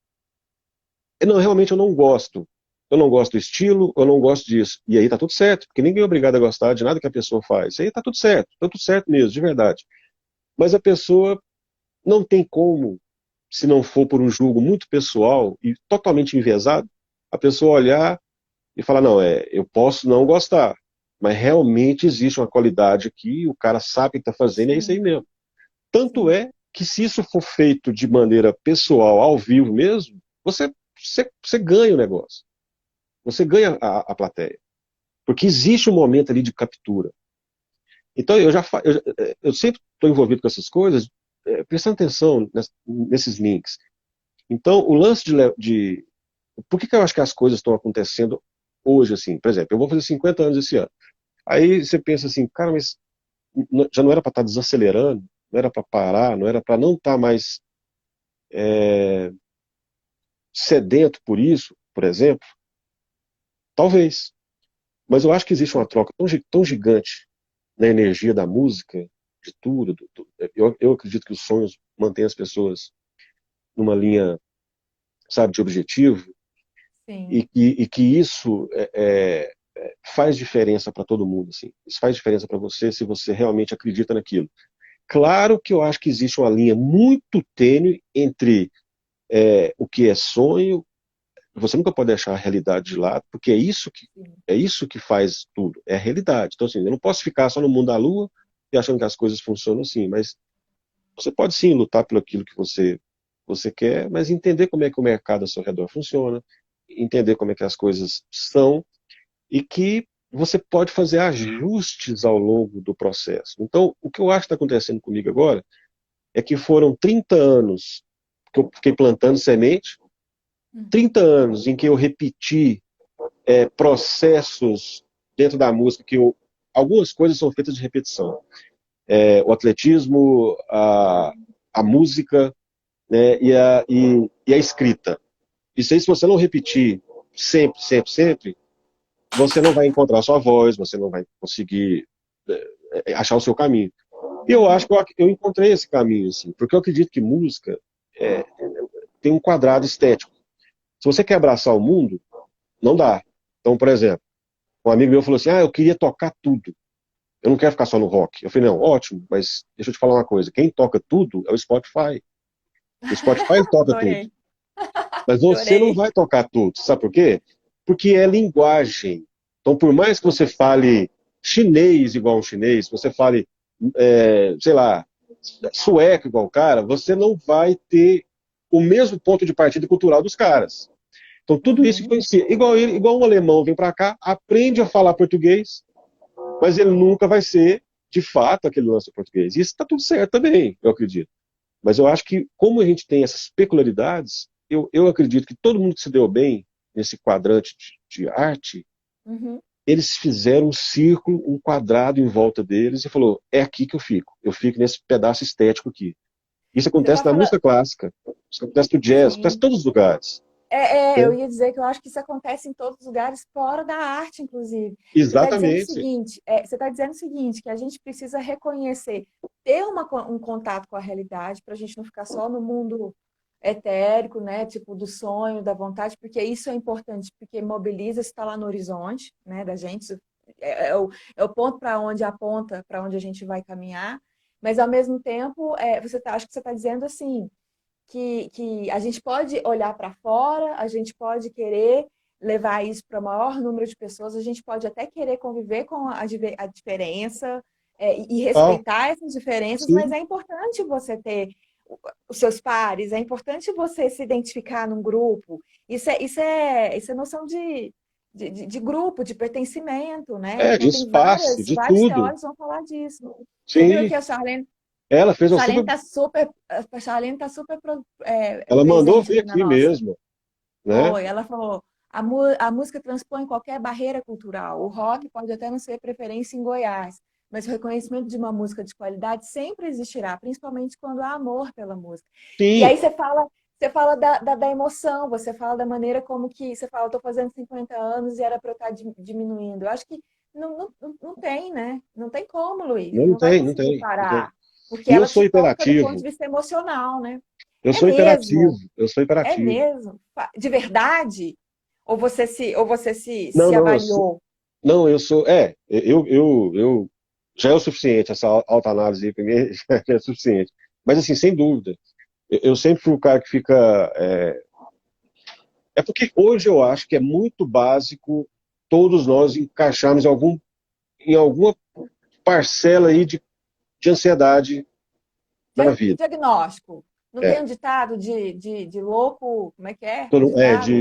Speaker 2: não, realmente eu não gosto. Eu não gosto do estilo, eu não gosto disso. E aí tá tudo certo, porque ninguém é obrigado a gostar de nada que a pessoa faz. Isso aí tá tudo certo mesmo, de verdade. Mas a pessoa não tem como, se não for por um julgo muito pessoal e totalmente enviesado, a pessoa olhar e falar, não, eu posso não gostar, mas realmente existe uma qualidade aqui, o cara sabe o que está fazendo, é isso aí
Speaker 1: sim,
Speaker 2: mesmo. Tanto
Speaker 1: sim,
Speaker 2: é que se isso for feito de maneira pessoal, ao vivo mesmo, você ganha o negócio. Você ganha a plateia. Porque existe um momento ali de captura. Então, eu sempre estou envolvido com essas coisas, prestando atenção nesses links. Então, o lance por que eu acho que as coisas estão acontecendo hoje, assim? Por exemplo, eu vou fazer 50 anos esse ano. Aí você pensa assim, cara, mas já não era para estar desacelerando, não era para parar, não era para não estar mais sedento por isso, por exemplo? Talvez. Mas eu acho que existe uma troca tão gigante na energia da música, de tudo. Eu acredito que os sonhos mantêm as pessoas numa linha, sabe, de objetivo,
Speaker 1: sim.
Speaker 2: e que isso faz diferença para todo mundo, assim. Isso faz diferença para você se você realmente acredita naquilo. Claro que eu acho que existe uma linha muito tênue entre o que é sonho. Você nunca pode deixar a realidade de lado, porque
Speaker 1: Sim.
Speaker 2: é isso que faz tudo, é a realidade. Então, assim, eu não posso ficar só no mundo da lua e achando que as coisas funcionam assim, mas você pode sim lutar pelo aquilo que você quer, mas entender como é que o mercado ao seu redor funciona, entender como é que as coisas são e que você pode fazer ajustes ao longo do processo. Então, o que eu acho que está acontecendo comigo agora é que foram 30 anos que eu fiquei plantando semente,
Speaker 1: Uhum.
Speaker 2: 30 anos em que eu repeti processos dentro da música algumas coisas são feitas de repetição. O atletismo, a música, né, e a escrita. Isso aí, se você não repetir sempre, sempre, sempre, você não vai encontrar a sua voz, você não vai conseguir achar o seu caminho. E eu acho que eu encontrei esse caminho, assim, porque eu acredito que música é, tem um quadrado estético. Se você quer abraçar o mundo, não dá. Então, por exemplo, um amigo meu falou assim: eu queria tocar tudo. Eu não quero ficar só no rock. Eu falei: não, ótimo, mas deixa eu te falar uma coisa. Quem toca tudo é o Spotify. O Spotify ele toca tudo.
Speaker 1: Adorei,
Speaker 2: Mas você não
Speaker 1: adorei.
Speaker 2: vai tocar tudo. Sabe por quê? Porque é linguagem. Então, por mais que você fale chinês igual um chinês, você fale, sei lá, sueco igual o cara, você não vai ter o mesmo ponto de partida cultural dos caras. Então, tudo isso
Speaker 1: Uhum.
Speaker 2: influencia. Igual um alemão vem para cá, aprende a falar português, mas ele nunca vai ser, de fato, aquele lance português. Isso está tudo certo também, eu acredito. Mas eu acho que, como a gente tem essas peculiaridades, eu acredito que todo mundo que se deu bem nesse quadrante de arte,
Speaker 1: Uhum.
Speaker 2: eles fizeram um círculo, um quadrado em volta deles e falou: é aqui que eu fico. Eu fico nesse pedaço estético aqui. Isso
Speaker 1: Você tá
Speaker 2: acontece na
Speaker 1: falando.
Speaker 2: música clássica, isso acontece no jazz, acontece em
Speaker 1: Sim.
Speaker 2: todos os lugares.
Speaker 1: Eu
Speaker 2: Né?
Speaker 1: ia dizer que eu acho que isso acontece em todos os lugares, fora da arte, inclusive. Você está dizendo o
Speaker 2: Exatamente.
Speaker 1: seguinte, você está dizendo o seguinte, que a gente precisa reconhecer, ter um contato com a realidade, para a gente não ficar só no mundo etérico, né? Tipo, do sonho, da vontade, porque isso é importante, porque mobiliza, está lá no horizonte, né, da gente. É o ponto para onde aponta, para onde a gente vai caminhar, mas ao mesmo tempo, acho que você está dizendo assim que a gente pode olhar para fora, a gente pode querer levar isso para o maior número de pessoas, a gente pode até querer conviver com a diferença e
Speaker 2: Tal,
Speaker 1: respeitar essas diferenças, mas
Speaker 2: sim.
Speaker 1: é importante você ter os seus pares, é importante você se identificar num grupo. Isso é noção de grupo, de pertencimento, né?
Speaker 2: De
Speaker 1: Então tem
Speaker 2: espaço, de
Speaker 1: vários
Speaker 2: tudo.
Speaker 1: teóricos que vão falar disso. Você viu
Speaker 2: Sim.
Speaker 1: aqui a Charlene
Speaker 2: Ela fez uma
Speaker 1: Charlene
Speaker 2: super.
Speaker 1: tá super, a Charlene tá super
Speaker 2: Ela mandou
Speaker 1: presente
Speaker 2: ver
Speaker 1: aqui na
Speaker 2: aqui
Speaker 1: nossa.
Speaker 2: mesmo, né?
Speaker 1: Foi, ela falou,
Speaker 3: A música transpõe qualquer barreira cultural. O rock pode até não ser preferência em Goiás, mas o reconhecimento de uma música de qualidade sempre existirá, principalmente quando há amor pela música. E
Speaker 2: Sim,
Speaker 3: aí você fala da emoção, você fala da maneira como que você fala, estou fazendo 50 anos e era para eu estar diminuindo. Eu acho que não tem, né? Não tem como, Luiz.
Speaker 2: não
Speaker 3: Não vai
Speaker 2: tem, não
Speaker 3: conseguir
Speaker 2: tem, não tem.
Speaker 3: parar, porque
Speaker 2: E eu
Speaker 3: ela te
Speaker 2: sou
Speaker 3: toca do ponto de
Speaker 2: hiperativo,
Speaker 3: vista emocional, né?
Speaker 2: eu
Speaker 3: É
Speaker 2: sou hiperativo,
Speaker 3: mesmo,
Speaker 2: eu sou
Speaker 3: é
Speaker 2: hiperativo.
Speaker 3: mesmo. De verdade? Ou você se
Speaker 2: Não, não,
Speaker 3: avaliou?
Speaker 2: não, eu sou, eu já é o suficiente, essa autoanálise aí pra mim já é suficiente. Mas assim, sem dúvida, eu sempre fui o cara que fica, é porque hoje eu acho que é muito básico todos nós encaixarmos em alguma parcela aí de ansiedade na vida.
Speaker 3: Diagnóstico. Não tem
Speaker 2: É,
Speaker 3: um ditado de louco, como é que é? O ditado?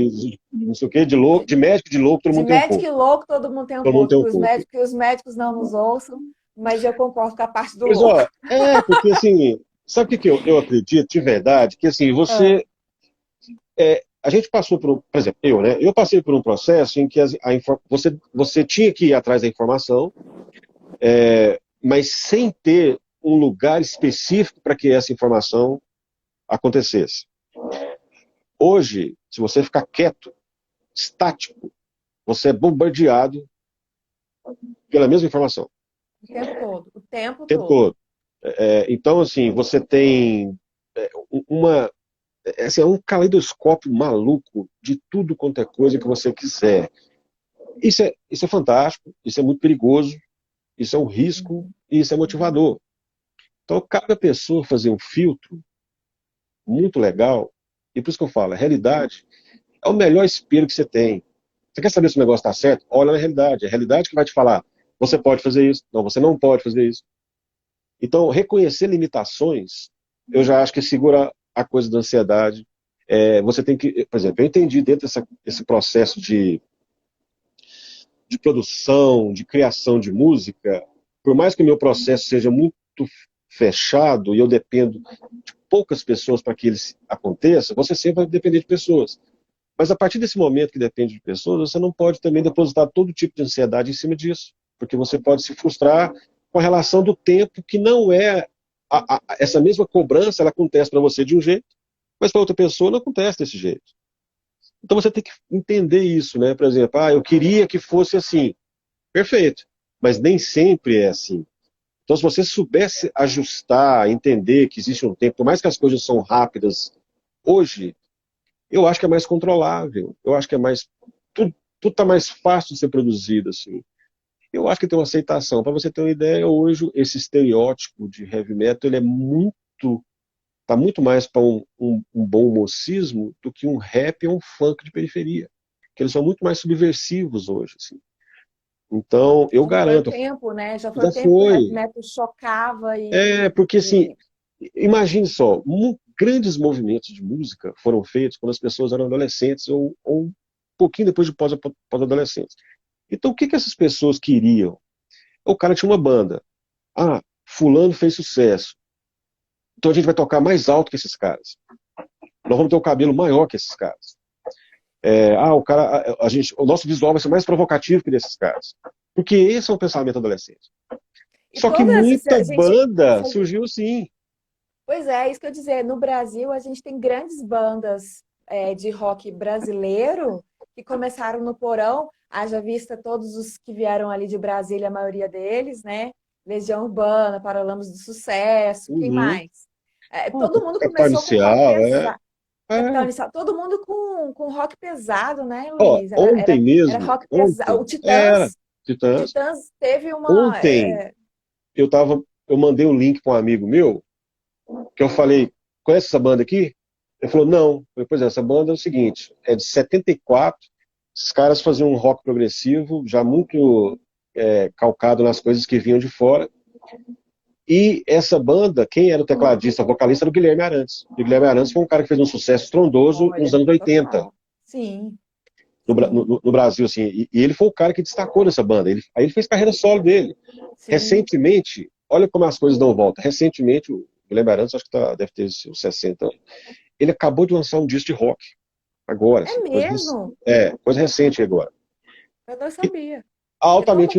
Speaker 2: não sei o quê, de louco, de médico de louco, todo
Speaker 3: De
Speaker 2: mundo tem um
Speaker 3: médico
Speaker 2: pouco.
Speaker 3: e louco, todo mundo tem um
Speaker 2: Todo mundo
Speaker 3: pouco,
Speaker 2: tem um pouco.
Speaker 3: que os médicos não nos ouçam, mas eu concordo com a parte do
Speaker 2: Mas,
Speaker 3: louco.
Speaker 2: ó, porque assim, sabe o que que eu acredito de verdade? Que assim,
Speaker 3: Ah,
Speaker 2: a gente passou por exemplo, eu, né? Eu passei por um processo em que você tinha que ir atrás da informação, mas sem ter um lugar específico para que essa informação acontecesse. Hoje, se você ficar quieto, estático, você é bombardeado pela mesma informação,
Speaker 3: o tempo todo, o tempo
Speaker 2: o tempo
Speaker 3: todo.
Speaker 2: todo. Então, assim, você tem uma. Assim, é um caleidoscópio maluco de tudo quanto é coisa que você quiser. Isso é fantástico, isso é muito perigoso, isso é um risco
Speaker 3: Uhum,
Speaker 2: e isso é
Speaker 3: uhum.
Speaker 2: motivador. Então, cada pessoa fazer um filtro muito legal, e por isso que eu falo, a realidade é o melhor espelho que você tem. Você quer saber se o negócio está certo? Olha na realidade. É a realidade que vai te falar, você pode fazer isso, não, você não pode fazer isso. Então, reconhecer limitações, eu já acho que segura a coisa da ansiedade. Você tem que, por exemplo, eu entendi dentro desse processo de produção, de criação de música, por mais que o meu processo seja muito fechado e eu dependo de poucas pessoas para que ele aconteça, você sempre vai depender de pessoas. Mas a partir desse momento que depende de pessoas, você não pode também depositar todo tipo de ansiedade em cima disso, porque você pode se frustrar com a relação do tempo, que não é essa mesma cobrança, ela acontece para você de um jeito, mas para outra pessoa não acontece desse jeito. Então você tem que entender isso, né? Por exemplo, eu queria que fosse assim. Perfeito. Mas nem sempre é assim. Então, se você soubesse ajustar, entender que existe um tempo, por mais que as coisas são rápidas hoje, eu acho que é mais controlável. Eu acho que é mais. Tudo está mais fácil de ser produzido, assim. Eu acho que tem uma aceitação. Para você ter uma ideia, hoje esse estereótipo de heavy metal ele é muito. Está muito mais para um bom mocismo do que um rap ou um funk de periferia. Que eles são muito mais subversivos hoje, assim. Então, eu
Speaker 3: Já foi o
Speaker 2: garanto,
Speaker 3: tempo, né? Já foi o
Speaker 2: já
Speaker 3: tempo que o heavy
Speaker 2: foi.
Speaker 3: metal chocava
Speaker 2: Porque assim,
Speaker 3: e
Speaker 2: imagine só, grandes movimentos de música foram feitos quando as pessoas eram adolescentes ou um pouquinho depois de pós-adolescentes. Então, o que que essas pessoas queriam? O cara tinha uma banda. Fulano fez sucesso. Então a gente vai tocar mais alto que esses caras. Nós vamos ter um cabelo maior que esses caras. O cara, o nosso visual vai ser mais provocativo que desses caras. Porque esse é um pensamento adolescente.
Speaker 3: e
Speaker 2: Só que
Speaker 3: todas se
Speaker 2: muita
Speaker 3: a gente
Speaker 2: banda
Speaker 3: se a
Speaker 2: surgiu assim.
Speaker 3: Pois é, isso que eu ia dizer. No Brasil, a gente tem grandes bandas de rock brasileiro que começaram no porão, haja vista todos os que vieram ali de Brasília, a maioria deles, né? Legião Urbana, Paralamas do Sucesso, quem
Speaker 2: Uhum.
Speaker 3: mais? Todo mundo
Speaker 2: Capital
Speaker 3: começou com rock
Speaker 2: Inicial,
Speaker 3: pesado. Capital
Speaker 2: é.
Speaker 3: Inicial, todo mundo com rock pesado, né,
Speaker 2: Ó,
Speaker 3: Luiz?
Speaker 2: ontem
Speaker 3: Era
Speaker 2: mesmo,
Speaker 3: rock pesado.
Speaker 2: ontem, era,
Speaker 3: O
Speaker 2: Titãs,
Speaker 3: Titãs teve uma.
Speaker 2: ontem eu mandei um link para um amigo meu, que eu falei, conhece essa banda aqui? Ele falou, não. Eu falei, pois é, essa banda é o seguinte, é de 74, esses caras faziam um rock progressivo, já muito calcado nas coisas que vinham de fora, e essa banda, quem era o tecladista, o vocalista era o Guilherme Arantes. E o Guilherme Arantes foi um cara que fez um sucesso estrondoso nos
Speaker 3: Olha,
Speaker 2: anos 80,
Speaker 3: total. Sim,
Speaker 2: no,
Speaker 3: sim,
Speaker 2: no Brasil, assim, e ele foi o cara que destacou nessa banda. Aí ele fez carreira solo dele.
Speaker 3: sim.
Speaker 2: Recentemente, olha como as coisas dão volta. Recentemente, o Guilherme Arantes, acho que deve ter seus 60 anos, ele acabou de lançar um disco de rock. Agora,
Speaker 3: É
Speaker 2: assim,
Speaker 3: mesmo?
Speaker 2: coisa recente agora.
Speaker 3: Eu não sabia.
Speaker 2: Altamente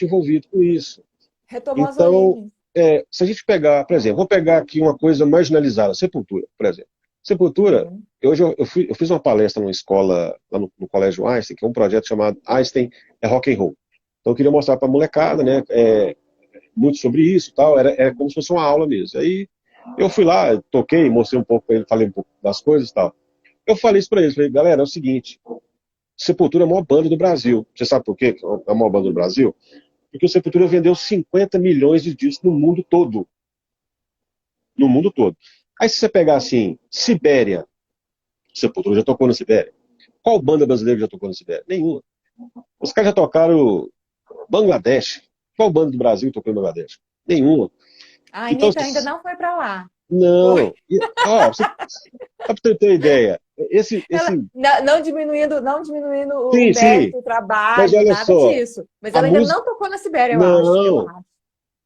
Speaker 2: envolvido com isso.
Speaker 3: Retomou as
Speaker 2: Então,
Speaker 3: origens.
Speaker 2: se a gente pegar, por exemplo, vou pegar aqui uma coisa marginalizada, Sepultura, por exemplo. Sepultura,
Speaker 3: Sim.
Speaker 2: hoje eu fiz uma palestra numa escola, lá no Colégio Einstein, que é um projeto chamado Einstein é Rock and Roll. Então eu queria mostrar para a molecada, né, muito sobre isso e tal, era como se fosse uma aula mesmo. Aí eu fui lá, toquei, mostrei um pouco para ele, falei um pouco das coisas e tal. Eu falei isso para eles, falei, galera, é o seguinte, Sepultura é a maior banda do Brasil. Você sabe por quê que é a maior banda do Brasil? Porque o Sepultura vendeu 50 milhões de discos no mundo todo. No mundo todo. Aí se você pegar assim, Sibéria, Sepultura já tocou na Sibéria. Qual banda brasileira já tocou na Sibéria? Nenhuma. Os caras já tocaram Bangladesh. Qual banda do Brasil tocou em Bangladesh? Nenhuma.
Speaker 3: A
Speaker 2: Então,
Speaker 3: Anitta ainda não foi para lá. Foi.
Speaker 2: não. Só pra você ter uma ideia,
Speaker 3: Ela, não diminuindo o
Speaker 2: sim, sim,
Speaker 3: mérito, o
Speaker 2: mas
Speaker 3: trabalho,
Speaker 2: olha
Speaker 3: nada
Speaker 2: só,
Speaker 3: disso. Mas
Speaker 2: a
Speaker 3: ela ainda
Speaker 2: música,
Speaker 3: não tocou na Sibéria, eu acho. Eu
Speaker 2: não,
Speaker 3: acho.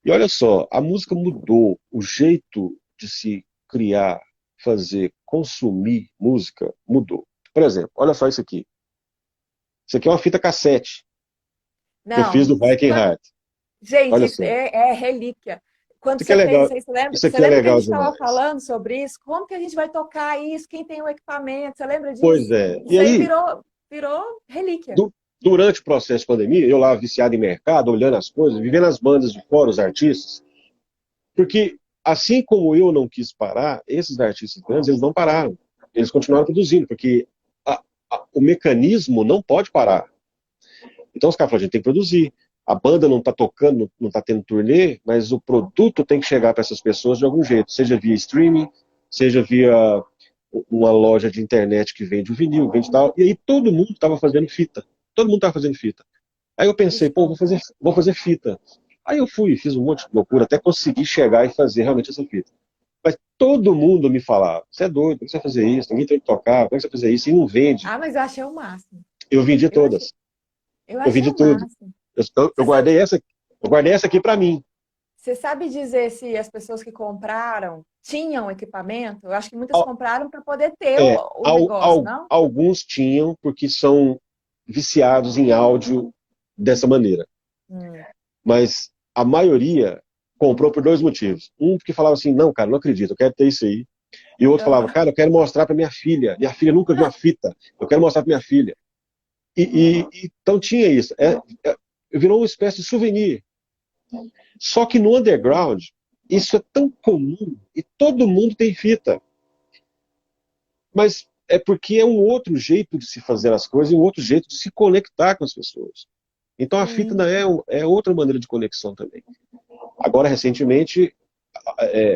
Speaker 2: e olha só, a música mudou, o jeito de se criar, fazer, consumir música mudou. Por exemplo, olha só isso aqui. Isso aqui é uma fita cassete que eu fiz
Speaker 3: Não.
Speaker 2: do Viking Heart.
Speaker 3: Gente,
Speaker 2: Olha
Speaker 3: isso
Speaker 2: só.
Speaker 3: é relíquia. Quando
Speaker 2: Isso aqui é
Speaker 3: você fez
Speaker 2: legal.
Speaker 3: isso aí, você lembra,
Speaker 2: Isso
Speaker 3: você
Speaker 2: aqui é
Speaker 3: lembra que a
Speaker 2: legal
Speaker 3: gente estava
Speaker 2: demais.
Speaker 3: falando sobre isso? Como que a gente vai tocar isso? Quem tem o equipamento? Você lembra
Speaker 2: Pois
Speaker 3: disso?
Speaker 2: é. E
Speaker 3: Isso aí
Speaker 2: aí,
Speaker 3: virou relíquia.
Speaker 2: durante o processo de pandemia, eu lá viciado em mercado, olhando as coisas, vivendo as bandas de fora, os artistas, porque assim como eu não quis parar, esses artistas grandes, eles não pararam. Eles continuaram produzindo, porque o mecanismo não pode parar. Então os caras falaram, a gente tem que produzir. A banda não está tocando, não está tendo turnê, mas o produto tem que chegar para essas pessoas de algum jeito, seja via streaming, seja via uma loja de internet que vende o vinil, vende tal. E aí todo mundo estava fazendo fita. Todo mundo estava fazendo fita. Aí eu
Speaker 3: Que
Speaker 2: pensei, pô,
Speaker 3: show.
Speaker 2: vou fazer fita. Aí eu fui, fiz um monte de loucura, até conseguir chegar e fazer realmente essa fita. Mas todo mundo me falava, você é doido, como você vai fazer isso? Ninguém tem que tocar, como é que você vai fazer isso? E não vende.
Speaker 3: Ah, mas eu achei o máximo.
Speaker 2: Eu vendi
Speaker 3: Eu achei,
Speaker 2: todas.
Speaker 3: eu
Speaker 2: Eu
Speaker 3: achei
Speaker 2: vendi
Speaker 3: o
Speaker 2: tudo.
Speaker 3: máximo.
Speaker 2: Eu
Speaker 3: Você sabe,
Speaker 2: guardei essa aqui para mim.
Speaker 3: você sabe dizer se as pessoas que compraram tinham equipamento? Eu acho que muitas compraram para poder ter o negócio, não?
Speaker 2: Alguns tinham, porque são viciados em áudio dessa maneira.
Speaker 3: Hum.
Speaker 2: Mas a maioria comprou por dois motivos. Um, porque falava assim, não, cara, não acredito, eu quero ter isso aí. E o outro falava,
Speaker 3: Aham.
Speaker 2: cara, eu quero mostrar para minha filha. Minha filha nunca viu uma fita. Eu quero mostrar para minha filha. Então tinha isso. Virou uma espécie de souvenir. Só que no underground, isso é tão comum e todo mundo tem fita. Mas é porque é um outro jeito de se fazer as coisas e um outro jeito de se conectar com as pessoas. Então a fita
Speaker 3: Sim.
Speaker 2: ainda é outra maneira de conexão também. Agora, recentemente,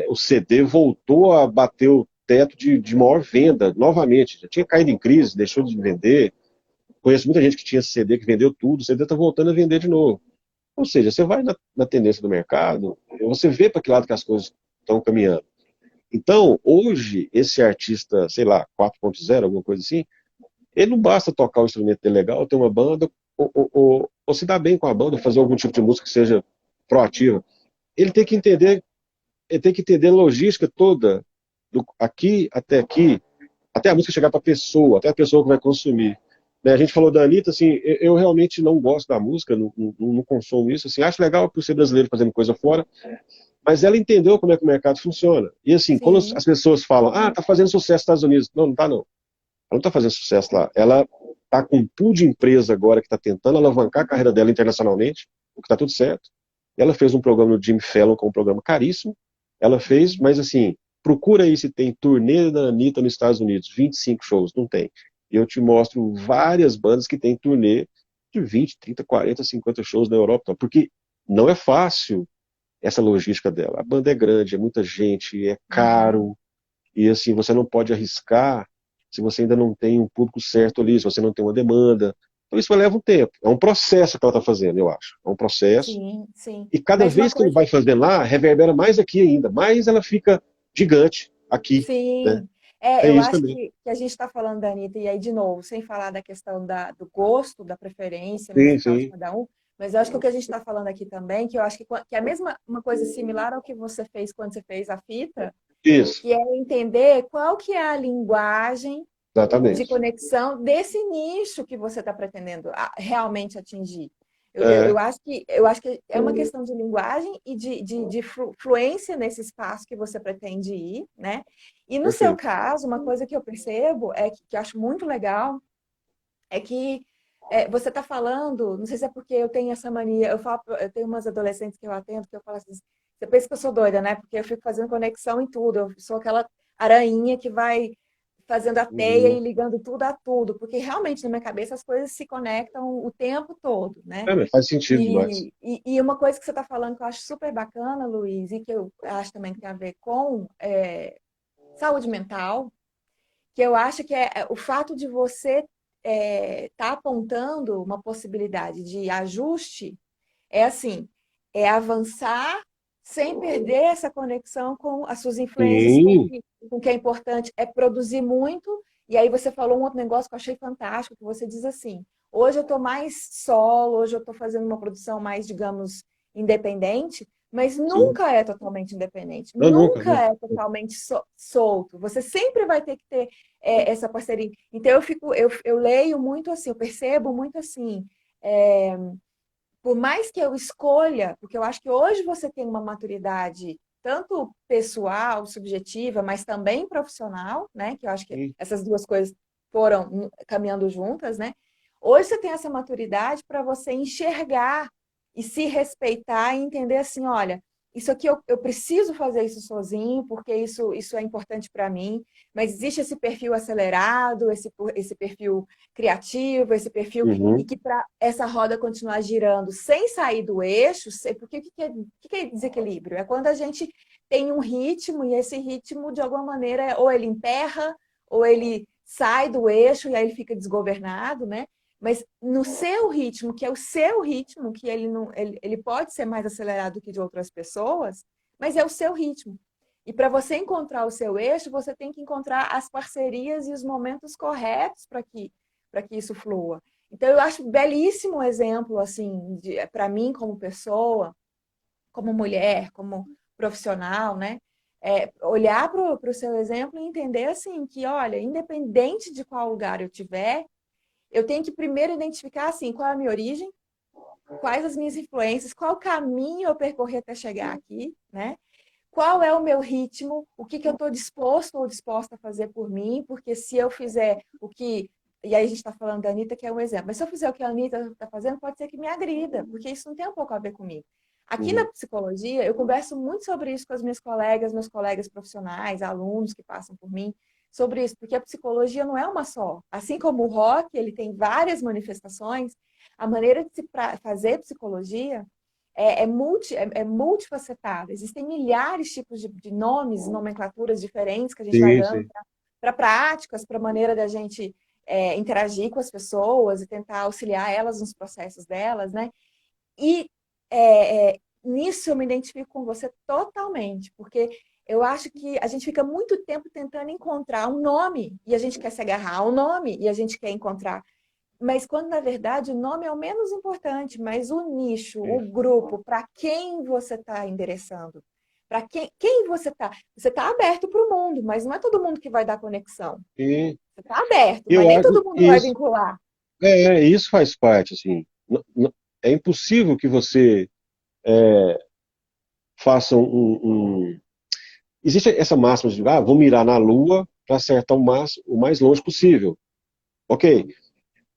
Speaker 2: o CD voltou a bater o teto de maior venda novamente. Já tinha caído em crise, deixou de vender. Conheço muita gente que tinha CD que vendeu tudo, o CD está voltando a vender de novo. Ou seja, você vai na tendência do mercado, você vê para que lado que as coisas estão caminhando. Então, hoje, esse artista, sei lá, 4.0, alguma coisa assim, ele não basta tocar o instrumento dele legal, ter uma banda, ou se dar bem com a banda, fazer algum tipo de música que seja proativa. Ele tem que entender, ele tem que entender a logística toda, aqui, até a música chegar para a pessoa, até a pessoa que vai consumir. Né, a gente falou da Anitta, assim, eu realmente não gosto da música, não consumo isso, assim, acho legal por ser brasileiro fazendo coisa fora, mas ela entendeu como é que o mercado funciona. E assim, quando
Speaker 3: Sim.
Speaker 2: as pessoas falam, tá fazendo sucesso nos Estados Unidos. Não, não tá não. Ela não tá fazendo sucesso lá. Ela tá com um pool de empresa agora que está tentando alavancar a carreira dela internacionalmente, o que está tudo certo. Ela fez um programa no Jimmy Fallon, que é um programa caríssimo. Ela fez, mas assim, procura aí se tem turnê da Anitta nos Estados Unidos, 25 shows, não tem. E eu te mostro várias bandas que têm turnê de 20, 30, 40, 50 shows na Europa, porque não é fácil essa logística dela. A banda é grande, é muita gente, é
Speaker 3: Uhum.
Speaker 2: caro, e assim, você não pode arriscar se você ainda não tem um público certo ali, se você não tem uma demanda. Então isso leva um tempo. É um processo que ela está fazendo, eu acho. É um processo.
Speaker 3: Sim, sim.
Speaker 2: E cada
Speaker 3: Mas uma
Speaker 2: vez que ele
Speaker 3: coisa.
Speaker 2: vai fazendo lá, reverbera mais aqui ainda. Mais ela fica gigante aqui. Né?
Speaker 3: Sim,
Speaker 2: É
Speaker 3: eu
Speaker 2: isso
Speaker 3: acho
Speaker 2: também.
Speaker 3: que a gente está falando da Anitta, e aí, de novo, sem falar da questão do gosto, da preferência
Speaker 2: Sim,
Speaker 3: musical de
Speaker 2: sim.
Speaker 3: cada um, mas eu acho que o que a gente está falando aqui também, que eu acho que é a mesma, uma coisa similar ao que você fez quando você fez a fita,
Speaker 2: Isso.
Speaker 3: que é entender qual que é a linguagem de
Speaker 2: Exatamente.
Speaker 3: conexão desse nicho que você está pretendendo realmente atingir.
Speaker 2: É,
Speaker 3: Eu acho que é uma questão de linguagem e de fluência nesse espaço que você pretende ir, né? E no seu
Speaker 2: perfeito.
Speaker 3: caso, uma coisa que eu percebo que eu acho muito legal é que você está falando, não sei se é porque eu tenho essa mania, eu tenho umas adolescentes que eu atendo que eu falo assim, você pensa que eu sou doida, né? Porque eu fico fazendo conexão em tudo, eu sou aquela aranha que vai fazendo a teia e
Speaker 2: Uhum.
Speaker 3: ligando tudo a tudo, porque realmente na minha cabeça as coisas se conectam o tempo todo, né?
Speaker 2: Mas faz sentido demais.
Speaker 3: E uma coisa que você está falando que eu acho super bacana, Luiz, e que eu acho também que tem a ver com saúde mental, que eu acho que é o fato de você tá apontando uma possibilidade de ajuste, é assim, é avançar sem perder essa conexão com as suas influências,
Speaker 2: Sim.
Speaker 3: com o que é importante, é produzir muito. E aí você falou um outro negócio que eu achei fantástico, que você diz assim, hoje eu estou mais solo, hoje eu estou fazendo uma produção mais, digamos, independente, mas
Speaker 2: Sim.
Speaker 3: nunca é totalmente independente,
Speaker 2: Não, nunca,
Speaker 3: nunca
Speaker 2: nunca.
Speaker 3: é totalmente solto. Você sempre vai ter que ter essa parceria. Então eu leio muito assim, eu percebo muito assim, é, por mais que eu escolha, porque eu acho que hoje você tem uma maturidade tanto pessoal, subjetiva, mas também profissional, né? Que eu acho que
Speaker 2: Sim.
Speaker 3: essas duas coisas foram caminhando juntas, né? Hoje você tem essa maturidade para você enxergar e se respeitar e entender assim, olha, isso aqui eu preciso fazer isso sozinho, porque isso é importante para mim, mas existe esse perfil acelerado, esse perfil criativo, esse perfil e
Speaker 2: Uhum.
Speaker 3: que para essa roda continuar girando sem sair do eixo, porque o que é desequilíbrio? É quando a gente tem um ritmo e esse ritmo, de alguma maneira, ou ele emperra, ou ele sai do eixo e aí ele fica desgovernado, né? Mas no seu ritmo, que é o seu ritmo, que ele, não, ele pode ser mais acelerado que de outras pessoas, mas é o seu ritmo. E para você encontrar o seu eixo, você tem que encontrar as parcerias e os momentos corretos para que isso flua. Então, eu acho belíssimo exemplo, assim, para mim como pessoa, como mulher, como profissional, né? Olhar para o seu exemplo e entender, assim, que, olha, independente de qual lugar eu tiver, eu tenho que primeiro identificar, assim, qual é a minha origem, quais as minhas influências, qual caminho eu percorri até chegar aqui, né? Qual é o meu ritmo, o que, que eu estou disposto ou disposta a fazer por mim, porque se eu fizer o que. E aí a gente está falando da Anitta, que é um exemplo, mas se eu fizer o que a Anitta está fazendo, pode ser que me agrida, porque isso não tem um pouco a ver comigo. Aqui na
Speaker 2: Uhum.
Speaker 3: psicologia, eu converso muito sobre isso com as minhas colegas, meus colegas profissionais, alunos que passam por mim, sobre isso, porque a psicologia não é uma só. Assim como o rock, ele tem várias manifestações, a maneira de se fazer psicologia é multifacetada. Existem milhares de tipos de nomes, nomenclaturas diferentes que a gente vai
Speaker 2: Sim,
Speaker 3: dando
Speaker 2: sim.
Speaker 3: para práticas, para a maneira da gente interagir com as pessoas e tentar auxiliar elas nos processos delas, né? E nisso eu me identifico com você totalmente, porque eu acho que a gente fica muito tempo tentando encontrar um nome e a gente quer se agarrar ao nome e a gente quer encontrar, mas quando na verdade o nome é o menos importante, mas o nicho, o grupo, para quem você está endereçando, para quem você está aberto para o mundo, mas não é todo mundo que vai dar conexão.
Speaker 2: E
Speaker 3: Você está aberto, mas
Speaker 2: eu
Speaker 3: nem
Speaker 2: acho
Speaker 3: todo mundo vai
Speaker 2: isso,
Speaker 3: vincular.
Speaker 2: isso faz parte, assim. É impossível que você faça existe essa máxima de, vou mirar na Lua para acertar o mais longe possível. Ok,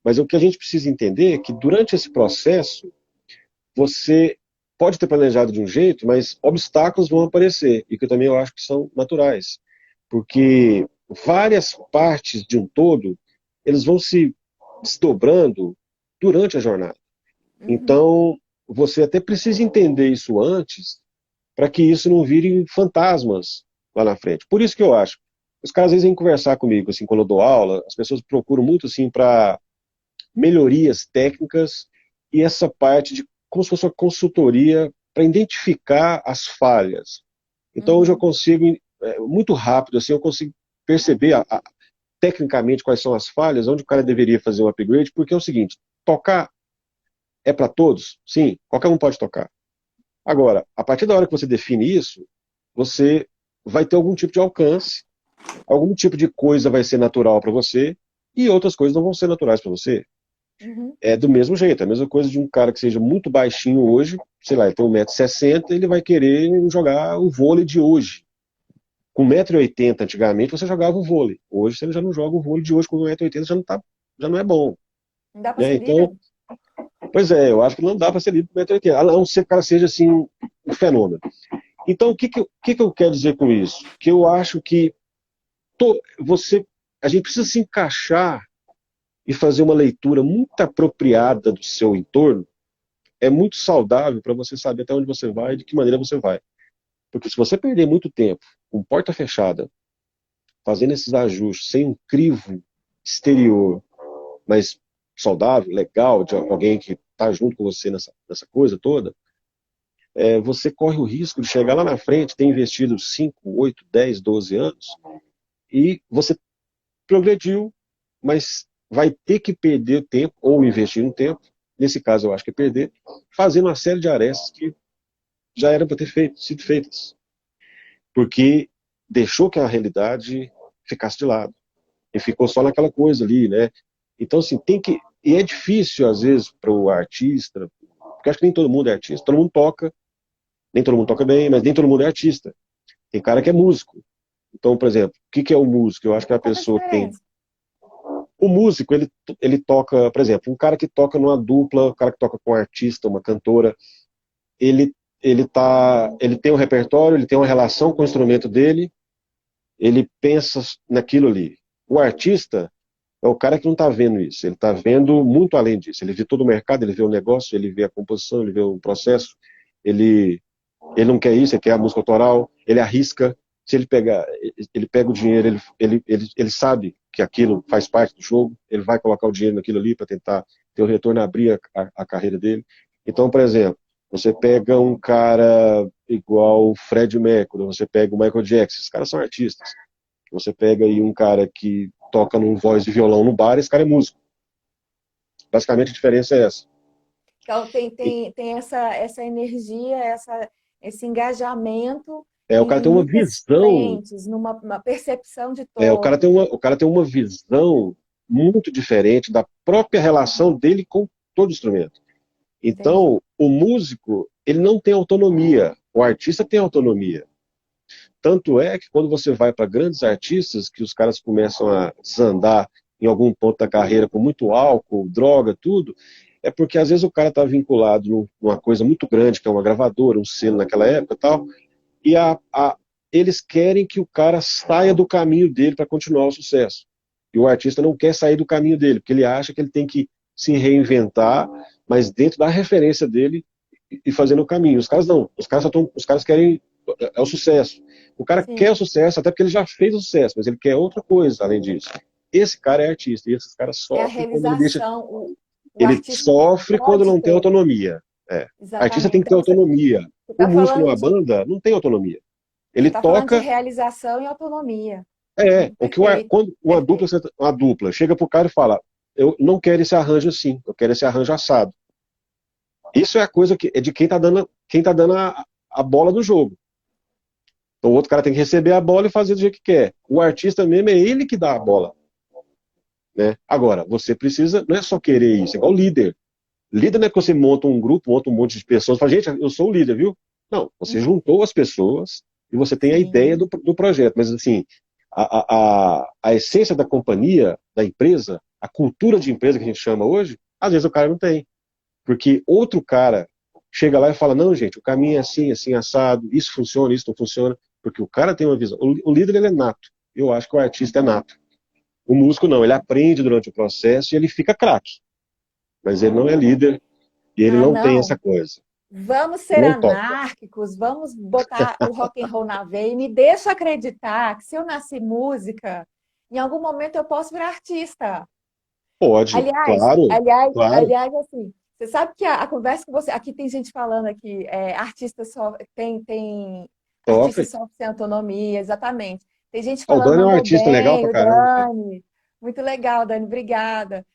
Speaker 2: mas o que a gente precisa entender é que durante esse processo, você pode ter planejado de um jeito, mas obstáculos vão aparecer, e que eu também eu acho que são naturais. Porque várias partes de um todo, eles vão se desdobrando durante a jornada.
Speaker 3: Uhum,
Speaker 2: Então, você até precisa entender isso antes, para que isso não vire fantasmas lá na frente. Por isso que eu acho, os caras às vezes vêm conversar comigo, assim, quando eu dou aula, as pessoas procuram muito, assim, para melhorias técnicas e essa parte de como se fosse uma consultoria para identificar as falhas. Então hoje eu
Speaker 3: uhum,
Speaker 2: consigo, muito rápido, assim, eu consigo perceber tecnicamente quais são as falhas, onde o cara deveria fazer um upgrade, porque é o seguinte, tocar é para todos? Sim, qualquer um pode tocar. Agora, a partir da hora que você define isso, você vai ter algum tipo de alcance Algum tipo de coisa vai ser natural para você e outras coisas não vão ser naturais para você.
Speaker 3: Uhum.
Speaker 2: É do mesmo jeito, é a mesma coisa de um cara que seja muito baixinho hoje, sei lá, ele tem 1,60 m, ele vai querer jogar o vôlei de hoje. Com 1,80 m antigamente você jogava o vôlei. Hoje você já não joga o vôlei de hoje com 1,80 m, já não é bom.
Speaker 3: Não dá para
Speaker 2: Né?
Speaker 3: ser líder?
Speaker 2: Então, pois é, eu acho que não dá para ser livre com 1,80 m, a não ser que o cara seja assim um fenômeno. Então, o que eu quero dizer com isso? Que eu acho que a gente precisa se encaixar e fazer uma leitura muito apropriada do seu entorno. É muito saudável para você saber até onde você vai e de que maneira você vai. Porque se você perder muito tempo com porta fechada, fazendo esses ajustes, sem um crivo exterior, mas saudável, legal, de alguém que está junto com você nessa coisa toda, você corre o risco de chegar lá na frente, ter investido 5, 8, 10, 12 anos, e você progrediu, mas vai ter que perder tempo, ou investir um tempo, nesse caso eu acho que é perder, fazendo uma série de arestas que já eram para ter sido feitas. Porque deixou que a realidade ficasse de lado. E ficou só naquela coisa ali, né? Então, assim, tem que. E é difícil, às vezes, para o artista, porque acho que nem todo mundo é artista. Todo mundo toca, nem todo mundo toca bem, mas nem todo mundo é artista. Tem cara que é músico. Então, por exemplo, o que é o músico? Eu acho que é a
Speaker 3: Qual que é a
Speaker 2: pessoa que tem.
Speaker 3: diferença?
Speaker 2: O músico, ele toca, por exemplo, um cara que toca numa dupla, um cara que toca com um artista, uma cantora, ele, ele tem um repertório, ele tem uma relação com o instrumento dele, ele pensa naquilo ali. O artista é o cara que não está vendo isso, ele está vendo muito além disso. Ele vê todo o mercado, ele vê o negócio, ele vê a composição, ele vê o processo, ele, ele não quer isso, ele quer a música autoral, ele arrisca. Se ele pega o dinheiro, ele sabe que aquilo faz parte do jogo, ele vai colocar o dinheiro naquilo ali para tentar ter o retorno, abrir a carreira dele. Então, por exemplo, você pega um cara igual o Fred Mercury, você pega o Michael Jackson, esses caras são artistas. Você pega aí um cara que toca num voz de violão no bar, esse cara é músico. Basicamente a diferença é essa.
Speaker 3: Então, tem essa energia, esse engajamento
Speaker 2: O cara
Speaker 3: em
Speaker 2: tem uma
Speaker 3: muitas
Speaker 2: visão,
Speaker 3: frentes, uma percepção de
Speaker 2: o
Speaker 3: todo.
Speaker 2: o cara tem uma visão muito diferente da própria relação dele com todo instrumento.
Speaker 3: Entendi.
Speaker 2: Então, o músico, ele não tem autonomia, o artista tem autonomia. Tanto é que quando você vai para grandes artistas, que os caras começam a desandar em algum ponto da carreira com muito álcool, droga, tudo, é porque às vezes o cara está vinculado numa coisa muito grande, que é uma gravadora, um selo naquela época e tal, e eles querem que o cara saia do caminho dele para continuar o sucesso. E o artista não quer sair do caminho dele, porque ele acha que ele tem que se reinventar, mas dentro da referência dele e fazendo o caminho. Os caras não, os caras querem o sucesso. O cara quer o
Speaker 3: Sim.
Speaker 2: sucesso, até porque ele já fez o sucesso, mas ele quer outra coisa além disso. Esse cara é artista, e esses caras
Speaker 3: É a
Speaker 2: sofrem quando ele deixa.
Speaker 3: realização. O
Speaker 2: Ele
Speaker 3: artista
Speaker 2: sofre quando
Speaker 3: pode
Speaker 2: não tem
Speaker 3: ter,
Speaker 2: autonomia. É. Artista tem
Speaker 3: exatamente.
Speaker 2: que ter
Speaker 3: Então,
Speaker 2: autonomia.
Speaker 3: você
Speaker 2: O
Speaker 3: está
Speaker 2: músico
Speaker 3: falando
Speaker 2: numa banda não tem autonomia.
Speaker 3: você
Speaker 2: Ele
Speaker 3: tá falando de
Speaker 2: toca.
Speaker 3: realização e autonomia.
Speaker 2: O que
Speaker 3: Perfeito,
Speaker 2: quando
Speaker 3: perfeito.
Speaker 2: uma dupla chega pro cara e fala: eu não quero esse arranjo assim, eu quero esse arranjo assado. Isso é a coisa que é de quem tá dando a bola do jogo. Então o outro cara tem que receber a bola e fazer do jeito que quer. O artista mesmo é ele que dá a bola. Né? Agora, você precisa, não é só querer isso, é igual líder. Líder não é que você monta um grupo, monta um monte de pessoas, fala, gente, eu sou o líder, viu? Não, você
Speaker 3: Uhum.
Speaker 2: juntou as pessoas e você tem a ideia
Speaker 3: Sim.
Speaker 2: do projeto, mas assim, a essência da companhia, da empresa, a cultura de empresa que a gente chama hoje, às vezes o cara não tem. Porque outro cara chega lá e fala, não, gente, o caminho é assim, assim, assado, isso funciona, isso não funciona, porque o cara tem uma visão. O líder, ele é nato. Eu acho que o artista é nato. O músico não, ele aprende durante o processo e ele fica craque. Mas ele não é líder e ele
Speaker 3: Ah,
Speaker 2: não tem
Speaker 3: não.
Speaker 2: essa coisa.
Speaker 3: Vamos
Speaker 2: Ele
Speaker 3: ser
Speaker 2: não toca.
Speaker 3: anárquicos, vamos botar o rock and roll na veia e me deixa acreditar que se eu nasci música, em algum momento eu posso virar artista.
Speaker 2: Pode,
Speaker 3: Aliás,
Speaker 2: claro,
Speaker 3: aliás,
Speaker 2: claro,
Speaker 3: aliás, assim, você sabe que a conversa que você. Aqui tem gente falando aqui, artista só tem artista
Speaker 2: sofre.
Speaker 3: sofre sem autonomia, exatamente. Tem gente
Speaker 2: O
Speaker 3: falando,
Speaker 2: Dani é um
Speaker 3: mandou
Speaker 2: artista legal
Speaker 3: bem,
Speaker 2: pra
Speaker 3: o
Speaker 2: caramba.
Speaker 3: Dani. Muito legal, Dani, obrigada.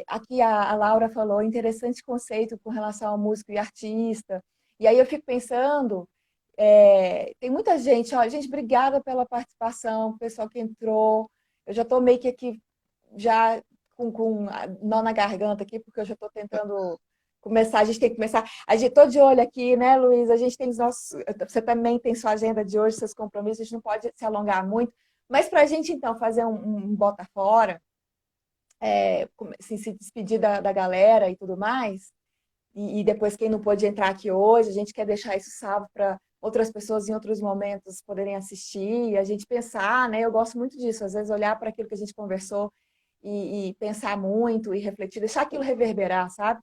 Speaker 3: Aqui a Laura falou, interessante conceito com relação ao músico e artista. E aí eu fico pensando, Tem muita gente, ó, gente, obrigada pela participação, pessoal que entrou. Eu já estou meio que aqui já com nó na garganta aqui, porque eu já estou tentando começar. A gente tem que começar. A gente tô de olho aqui, né, Luiz? A gente tem os nossos. Você também tem sua agenda de hoje, seus compromissos, a gente não pode se alongar muito. Mas para a gente, então, fazer um bota fora, assim, se despedir da galera e tudo mais, e depois quem não pôde entrar aqui hoje, a gente quer deixar isso salvo para outras pessoas em outros momentos poderem assistir, e a gente pensar, né? Eu gosto muito disso, às vezes olhar para aquilo que a gente conversou e pensar muito e refletir, deixar aquilo reverberar, sabe?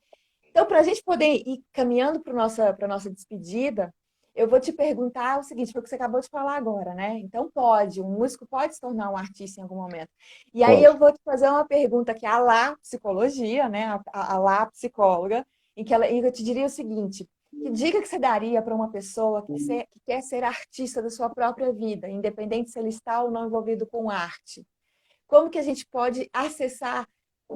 Speaker 3: Então, para a gente poder ir caminhando para a nossa despedida, eu vou te perguntar o seguinte, foi o que você acabou de falar agora, né? Então, um músico pode se tornar um artista em algum momento. E aí
Speaker 2: Pode.
Speaker 3: eu vou te fazer uma pergunta que é a lá psicologia, né? A lá psicóloga, em que eu te diria o seguinte: que dica que você daria para uma pessoa que quer ser artista da sua própria vida, independente se ele está ou não envolvido com arte? Como que a gente pode acessar,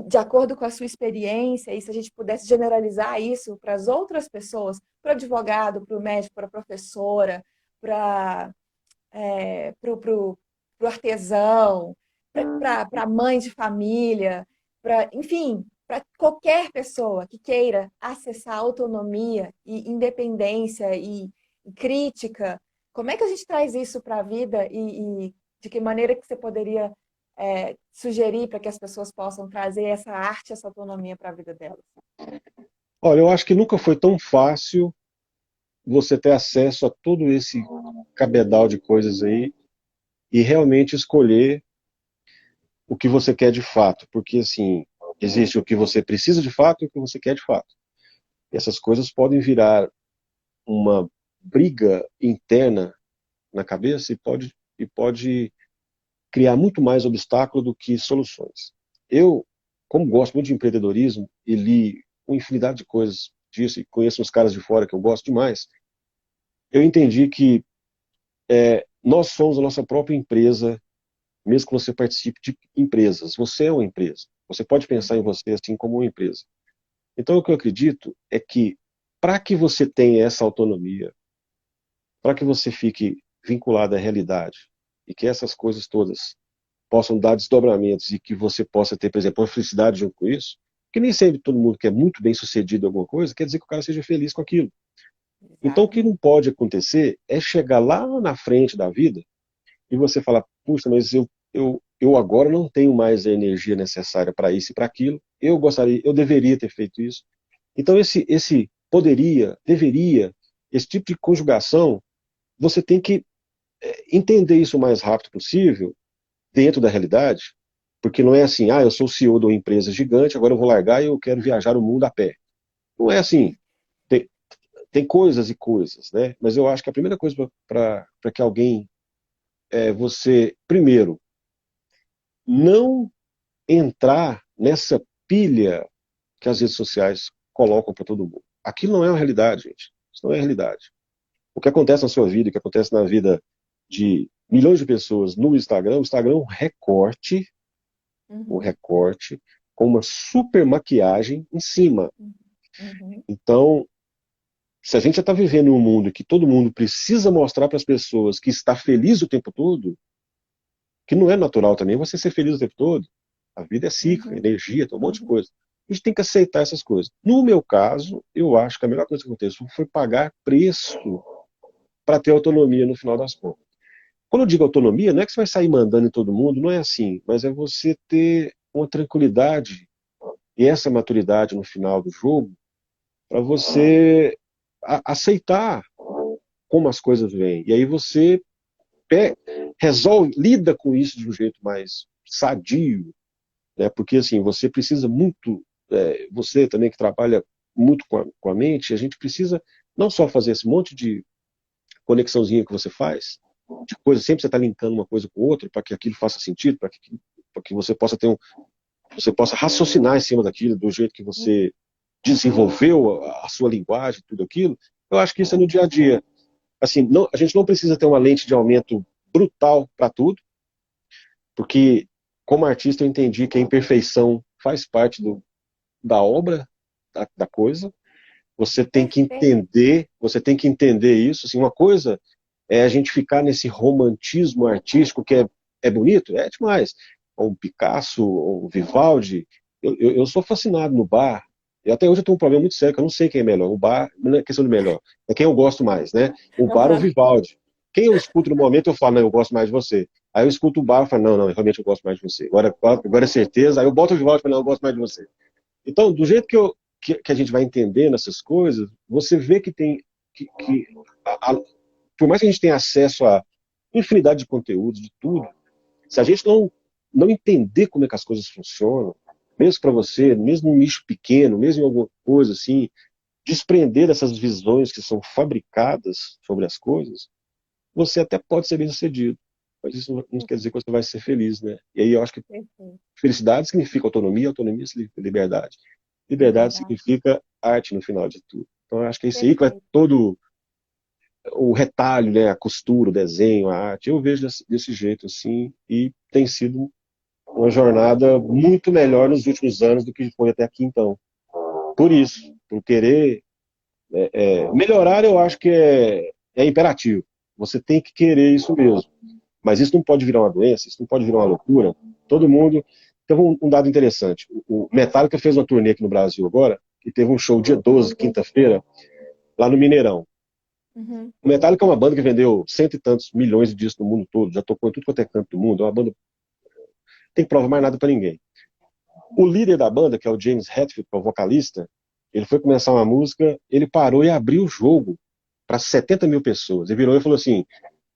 Speaker 3: de acordo com a sua experiência, e se a gente pudesse generalizar isso para as outras pessoas, para o advogado, para o médico, para a professora, para o artesão, para a mãe de família, enfim, para qualquer pessoa que queira acessar autonomia e independência e crítica, como é que a gente traz isso para a vida e de que maneira que você poderia sugerir para que as pessoas possam trazer essa arte, essa autonomia para a vida delas?
Speaker 2: Olha, eu acho que nunca foi tão fácil você ter acesso a todo esse cabedal de coisas aí e realmente escolher o que você quer de fato, porque assim, existe o que você precisa de fato e o que você quer de fato. E essas coisas podem virar uma briga interna na cabeça e pode criar muito mais obstáculo do que soluções. Eu, como gosto muito de empreendedorismo e li uma infinidade de coisas disso e conheço uns caras de fora que eu gosto demais, eu entendi que nós somos a nossa própria empresa, mesmo que você participe de empresas. Você é uma empresa. Você pode pensar em você assim como uma empresa. Então, o que eu acredito é que, para que você tenha essa autonomia, para que você fique vinculado à realidade e que essas coisas todas possam dar desdobramentos e que você possa ter, por exemplo, uma felicidade junto com isso, que nem sempre todo mundo que é muito bem sucedido em alguma coisa quer dizer que o cara seja feliz com aquilo. Então, o que não
Speaker 3: Exatamente.
Speaker 2: pode acontecer é chegar lá na frente da vida e você falar, puxa, mas eu agora não tenho mais a energia necessária para isso e para aquilo, eu gostaria, eu deveria ter feito isso. Então, esse poderia, deveria, esse tipo de conjugação, você tem que entender isso o mais rápido possível, dentro da realidade, porque não é assim, eu sou o CEO de uma empresa gigante, agora eu vou largar e eu quero viajar o mundo a pé. Não é assim. Tem, tem coisas e coisas, né? Mas eu acho que a primeira coisa para que alguém, você, primeiro, não entrar nessa pilha que as redes sociais colocam para todo mundo. Aquilo não é uma realidade, gente. Isso não é a realidade. O que acontece na sua vida, o que acontece na vida de milhões de pessoas no Instagram, o Instagram é um
Speaker 3: Uhum,
Speaker 2: recorte com uma super maquiagem em cima.
Speaker 3: uhum,
Speaker 2: Então, se a gente já está vivendo em um mundo que todo mundo precisa mostrar para as pessoas que está feliz o tempo todo, que não é natural também você ser feliz o tempo todo. A vida é cíclica,
Speaker 3: uhum,
Speaker 2: energia, tem um monte de
Speaker 3: uhum,
Speaker 2: coisa. A gente tem que aceitar essas coisas. No meu caso, eu acho que a melhor coisa que aconteceu foi pagar preço para ter autonomia no final das contas. Quando eu digo autonomia, não é que você vai sair mandando em todo mundo, não é assim, mas é você ter uma tranquilidade e essa maturidade no final do jogo para você aceitar como as coisas vêm. E aí você resolve, lida com isso de um jeito mais sadio, né? Porque assim, você precisa muito, você também que trabalha muito com a mente, a gente precisa não só fazer esse monte de conexãozinha que você faz, de coisa, sempre você está linkando uma coisa com outra para que aquilo faça sentido, para que você possa você possa raciocinar em cima daquilo, do jeito que você desenvolveu a sua linguagem, tudo aquilo. Eu acho que isso é no dia a dia. Assim, não, a gente não precisa ter uma lente de aumento brutal para tudo, porque como artista eu entendi que a imperfeição faz parte da obra, da coisa,
Speaker 3: Perfeito.
Speaker 2: você tem que entender isso. Assim, uma coisa é a gente ficar nesse romantismo artístico que é bonito, é demais. Um Picasso, um Vivaldi. Eu sou fascinado no bar. E até hoje eu tenho um problema muito sério, que eu não sei quem é melhor. O bar não é questão de melhor, é quem eu gosto mais, né? O bar ou o
Speaker 3: Aham.
Speaker 2: Vivaldi. Quem eu escuto no momento, eu falo, não, eu gosto mais de você. Aí eu escuto o bar e falo, não, não, realmente eu gosto mais de você. Agora é certeza. Aí eu boto o Vivaldi e falo, não, eu gosto mais de você. Então, do jeito que a gente vai entendendo essas coisas, você vê que tem que por mais que a gente tenha acesso a infinidade de conteúdos, de tudo, se a gente não entender como é que as coisas funcionam, mesmo para você, mesmo um nicho pequeno, mesmo em alguma coisa assim, desprender dessas visões que são fabricadas sobre as coisas, você até pode ser bem sucedido, mas isso não quer dizer que você vai ser feliz, né? E aí eu acho que
Speaker 3: Perfeito.
Speaker 2: felicidade significa autonomia, autonomia significa liberdade. Liberdade
Speaker 3: Liberdade.
Speaker 2: significa arte no final de tudo. Então eu acho que é isso aí que vai
Speaker 3: Perfeito.
Speaker 2: todo o retalho, né, a costura, o desenho, a arte, eu vejo desse jeito assim, e tem sido uma jornada muito melhor nos últimos anos do que foi até aqui então. Por isso, por querer melhorar, eu acho que é imperativo. Você tem que querer isso mesmo. Mas isso não pode virar uma doença, isso não pode virar uma loucura. Todo mundo. Teve um dado interessante. O Metallica fez uma turnê aqui no Brasil agora, e teve um show dia 12, quinta-feira, lá no Mineirão.
Speaker 3: Uhum.
Speaker 2: O Metallica é uma banda que vendeu cento e tantos milhões de discos no mundo todo, já tocou em tudo quanto é canto do mundo, é uma banda que não tem prova mais nada para ninguém. O líder da banda, que é o James Hetfield, que é o vocalista, ele foi começar uma música, ele parou e abriu o jogo para 70 mil pessoas. Ele virou e falou assim: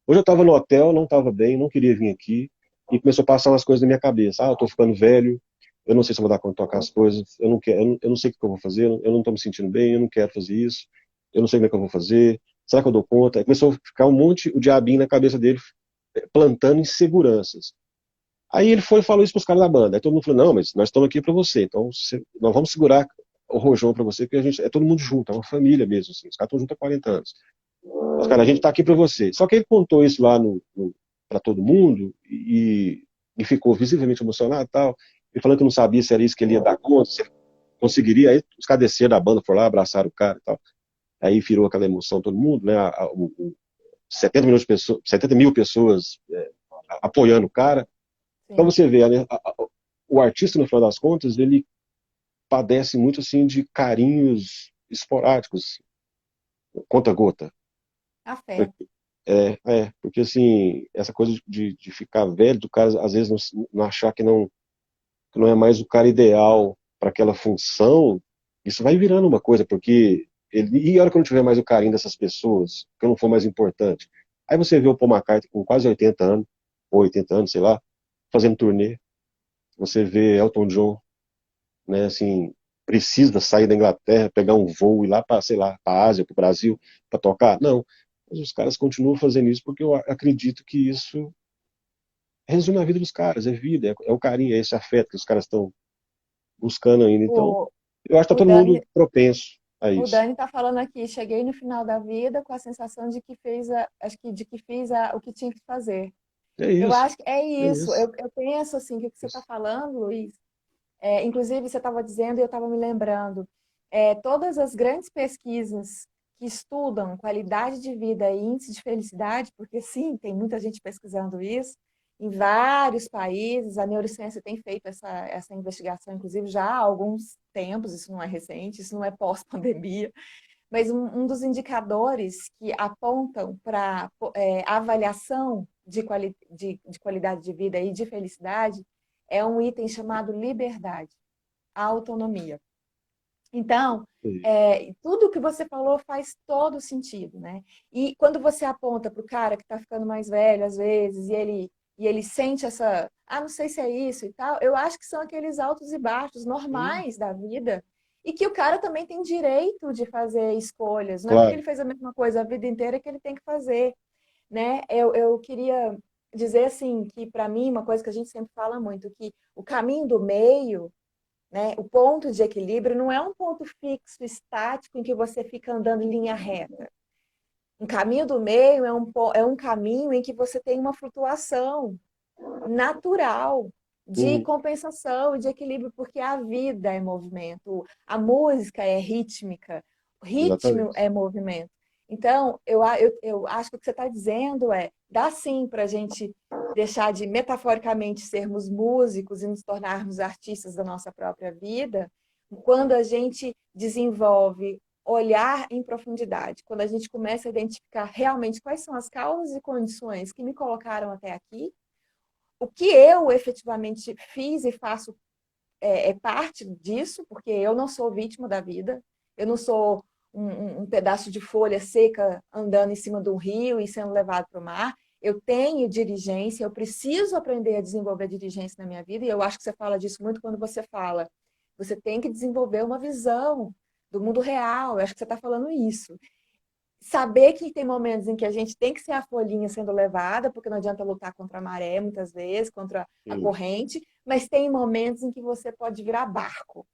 Speaker 2: hoje eu estava no hotel, não estava bem, não queria vir aqui, e começou a passar umas coisas na minha cabeça. Ah, eu estou ficando velho, eu não sei se eu vou dar conta de tocar as coisas, eu não quero, eu não sei o que eu vou fazer, eu não estou me sentindo bem, eu não quero fazer isso, eu não sei como é que eu vou fazer, será que eu dou conta? Aí começou a ficar um monte, o diabinho na cabeça dele, plantando inseguranças. Aí ele foi e falou isso para os caras da banda. Aí todo mundo falou: não, mas nós estamos aqui para você, então nós vamos segurar o rojão para você, porque a gente é todo mundo junto, é uma família mesmo, assim, os caras estão juntos há 40 anos. Mas, cara, a gente está aqui para você. Só que ele contou isso lá para todo mundo e ficou visivelmente emocionado e tal. Ele falando que não sabia se era isso que ele ia dar conta, se ele conseguiria. Aí os caras desceram da banda, foram lá, abraçaram o cara e tal. Aí virou aquela emoção todo mundo, né? 70 milhões de pessoas, 70 mil pessoas apoiando o cara. Então
Speaker 3: Sim.
Speaker 2: você vê, o artista, no final das contas, ele padece muito assim de carinhos esporádicos, conta-gota.
Speaker 3: Afeto.
Speaker 2: Porque assim, essa coisa de ficar velho, do cara às vezes não achar que não é mais o cara ideal para aquela função, isso vai virando uma coisa, porque e a hora que eu não tiver mais o carinho dessas pessoas, que eu não for mais importante, aí você vê o Paul McCartney com quase 80 anos, ou 80 anos, sei lá, fazendo turnê, você vê Elton John, né, assim, precisa sair da Inglaterra, pegar um voo e ir lá para, sei lá, para a Ásia, para o Brasil, para tocar? Não. Mas os caras continuam fazendo isso porque eu acredito que isso resume a vida dos caras, é vida, é o carinho, é esse afeto que os caras estão buscando ainda. Então,
Speaker 3: O,
Speaker 2: eu acho que
Speaker 3: o
Speaker 2: está todo mundo
Speaker 3: Dani,
Speaker 2: propenso a
Speaker 3: o
Speaker 2: isso.
Speaker 3: Dani tá falando aqui, cheguei no final da vida com a sensação de que acho que de que fiz o que tinha que fazer.
Speaker 2: É
Speaker 3: Eu
Speaker 2: isso,
Speaker 3: acho que é
Speaker 2: é
Speaker 3: isso.
Speaker 2: isso.
Speaker 3: Eu penso assim, que o que você está falando, Luiz, inclusive você estava dizendo e eu estava me lembrando, todas as grandes pesquisas que estudam qualidade de vida e índice de felicidade, porque sim, tem muita gente pesquisando isso, em vários países, a neurociência tem feito essa investigação, inclusive, já há alguns tempos, isso não é recente, isso não é pós-pandemia, mas um dos indicadores que apontam para avaliação de qualidade de vida e de felicidade é um item chamado liberdade, a autonomia. Então, tudo que você falou faz todo sentido, né? E quando você aponta para o cara que está ficando mais velho, às vezes, e ele sente essa, não sei se é isso e tal, eu acho que são aqueles altos e baixos
Speaker 2: Sim,
Speaker 3: normais da vida, e que o cara também tem direito de fazer escolhas, não é porque
Speaker 2: claro.
Speaker 3: ele fez a mesma coisa a vida inteira que ele tem que fazer, né? Eu queria dizer assim que para mim uma coisa que a gente sempre fala muito, que o caminho do meio, né? O ponto de equilíbrio não é um ponto fixo, estático, em que você fica andando em linha reta. Um caminho do meio é um caminho em que você tem uma flutuação natural de
Speaker 2: Uhum.
Speaker 3: compensação e de equilíbrio, porque a vida é movimento, a música é rítmica, Ritmo
Speaker 2: exatamente.
Speaker 3: é movimento. Então, eu acho que o que você está dizendo é, dá sim para a gente deixar de, metaforicamente, sermos músicos e nos tornarmos artistas da nossa própria vida, quando a gente desenvolve olhar em profundidade, quando a gente começa a identificar realmente quais são as causas e condições que me colocaram até aqui, o que eu efetivamente fiz e faço é parte disso, porque eu não sou vítima da vida, eu não sou um pedaço de folha seca andando em cima do rio e sendo levado para o mar. Eu tenho dirigência, eu preciso aprender a desenvolver dirigência na minha vida, e eu acho que você fala disso muito quando você fala. Você tem que desenvolver uma visão do mundo real, eu acho que você está falando isso. Saber que tem momentos em que a gente tem que ser a folhinha sendo levada, porque não adianta lutar contra a maré, muitas vezes, contra a
Speaker 2: Sim.
Speaker 3: corrente, mas tem momentos em que você pode virar barco,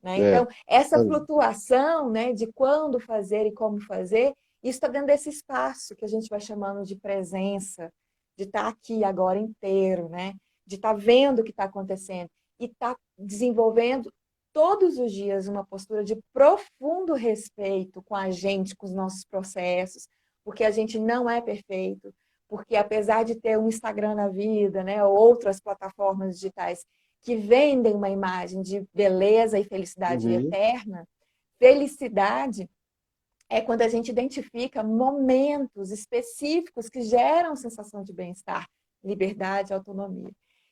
Speaker 3: né?
Speaker 2: É,
Speaker 3: Então, essa
Speaker 2: exatamente.
Speaker 3: flutuação, né, de quando fazer e como fazer, isso está dentro desse espaço que a gente vai chamando de presença, de estar aqui agora inteiro, né? De estar vendo o que está acontecendo e estar desenvolvendo todos os dias uma postura de profundo respeito com a gente, com os nossos processos, porque a gente não é perfeito, porque apesar de ter um Instagram na vida, né, ou outras plataformas digitais que vendem uma imagem de beleza e felicidade
Speaker 2: Uhum.
Speaker 3: eterna, felicidade é quando a gente identifica momentos específicos que geram sensação de bem-estar, liberdade, autonomia.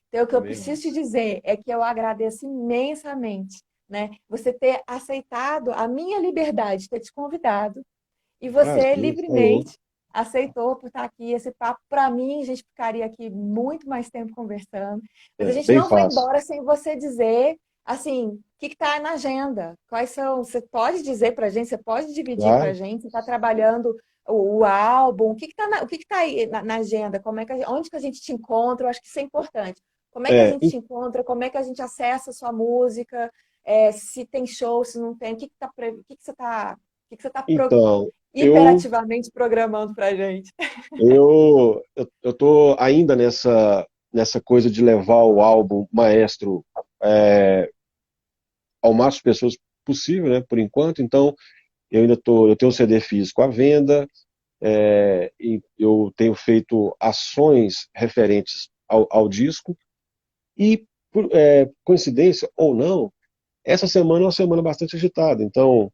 Speaker 3: Então, o que eu
Speaker 2: Também
Speaker 3: preciso te
Speaker 2: acho.
Speaker 3: dizer é que eu agradeço imensamente, né? Você ter aceitado a minha liberdade, ter te convidado, e
Speaker 2: Ah,
Speaker 3: você
Speaker 2: sim, falou.
Speaker 3: livremente aceitou por estar aqui. Esse papo, para mim, a gente ficaria aqui muito mais tempo conversando, mas a
Speaker 2: É,
Speaker 3: gente
Speaker 2: bem
Speaker 3: não vai
Speaker 2: fácil.
Speaker 3: embora sem você dizer, assim, o que está na agenda? Quais são? Você pode dizer para a gente, você pode dividir para a
Speaker 2: Claro.
Speaker 3: gente, você está trabalhando o álbum, o que está o que que tá aí na agenda? Como é que onde que a gente te encontra? Eu acho que isso é importante. Como é que a
Speaker 2: É,
Speaker 3: gente te encontra? Como é que a gente acessa a sua música? É, se tem show, se não tem, o que que você está o que que você está
Speaker 2: então, eu
Speaker 3: hiperativamente programando para a gente?
Speaker 2: eu tô ainda nessa coisa de levar o álbum Maestro é, ao máximo de pessoas possível, né, por enquanto. Então, eu tenho um CD físico à venda, e eu tenho feito ações referentes ao disco e, por coincidência ou não, essa semana é uma semana bastante agitada. Então,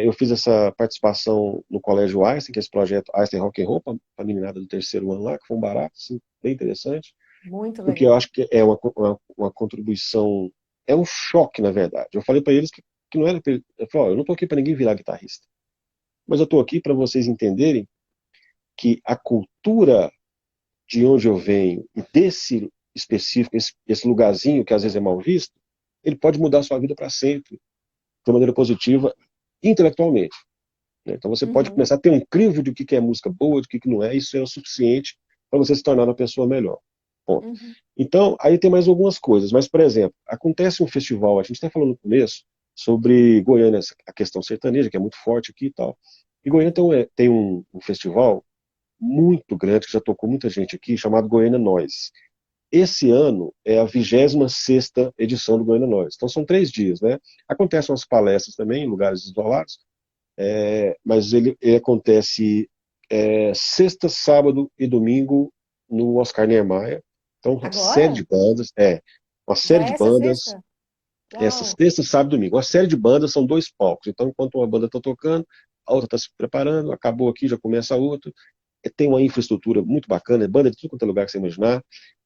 Speaker 2: eu fiz essa participação no Colégio Einstein, que é esse projeto Einstein Rock and Roll, para a meninada do terceiro ano lá, que foi um barato, assim, bem interessante,
Speaker 3: Muito
Speaker 2: porque eu
Speaker 3: legal.
Speaker 2: acho que é uma contribuição, é um choque, na verdade. Eu falei para eles que não era, eu falei, ó, eu não estou aqui para ninguém virar guitarrista, mas eu estou aqui para vocês entenderem que a cultura de onde eu venho e desse específico, esse lugarzinho que às vezes é mal visto, ele pode mudar a sua vida para sempre, de maneira positiva, intelectualmente, né? Então você pode
Speaker 3: Uhum,
Speaker 2: começar a ter um crivo de o que é música boa, de o que não é, isso é o suficiente para você se tornar uma pessoa melhor. Ponto.
Speaker 3: uhum.
Speaker 2: Então, aí tem mais algumas coisas, mas, por exemplo, acontece um festival, a gente está falando no começo sobre Goiânia, a questão sertaneja, que é muito forte aqui e tal. E Goiânia tem um festival muito grande, que já tocou muita gente aqui, chamado Goiânia Noise. Esse ano é a 26ª edição do Goiânia Noise. Então são 3 dias, né? Acontecem umas palestras também em lugares isolados, mas ele acontece sexta, sábado e domingo no Oscar Niemeyer. Então, uma série
Speaker 3: Agora?
Speaker 2: de bandas, uma
Speaker 3: Já
Speaker 2: série
Speaker 3: é
Speaker 2: de
Speaker 3: essa
Speaker 2: bandas,
Speaker 3: sexta?
Speaker 2: essa
Speaker 3: Uau!
Speaker 2: sexta, sábado e domingo. Uma série de bandas são 2 palcos. Então, enquanto uma banda está tocando, a outra está se preparando, acabou aqui, já começa a outra. Tem uma infraestrutura muito bacana, é banda de tudo quanto é lugar que você imaginar.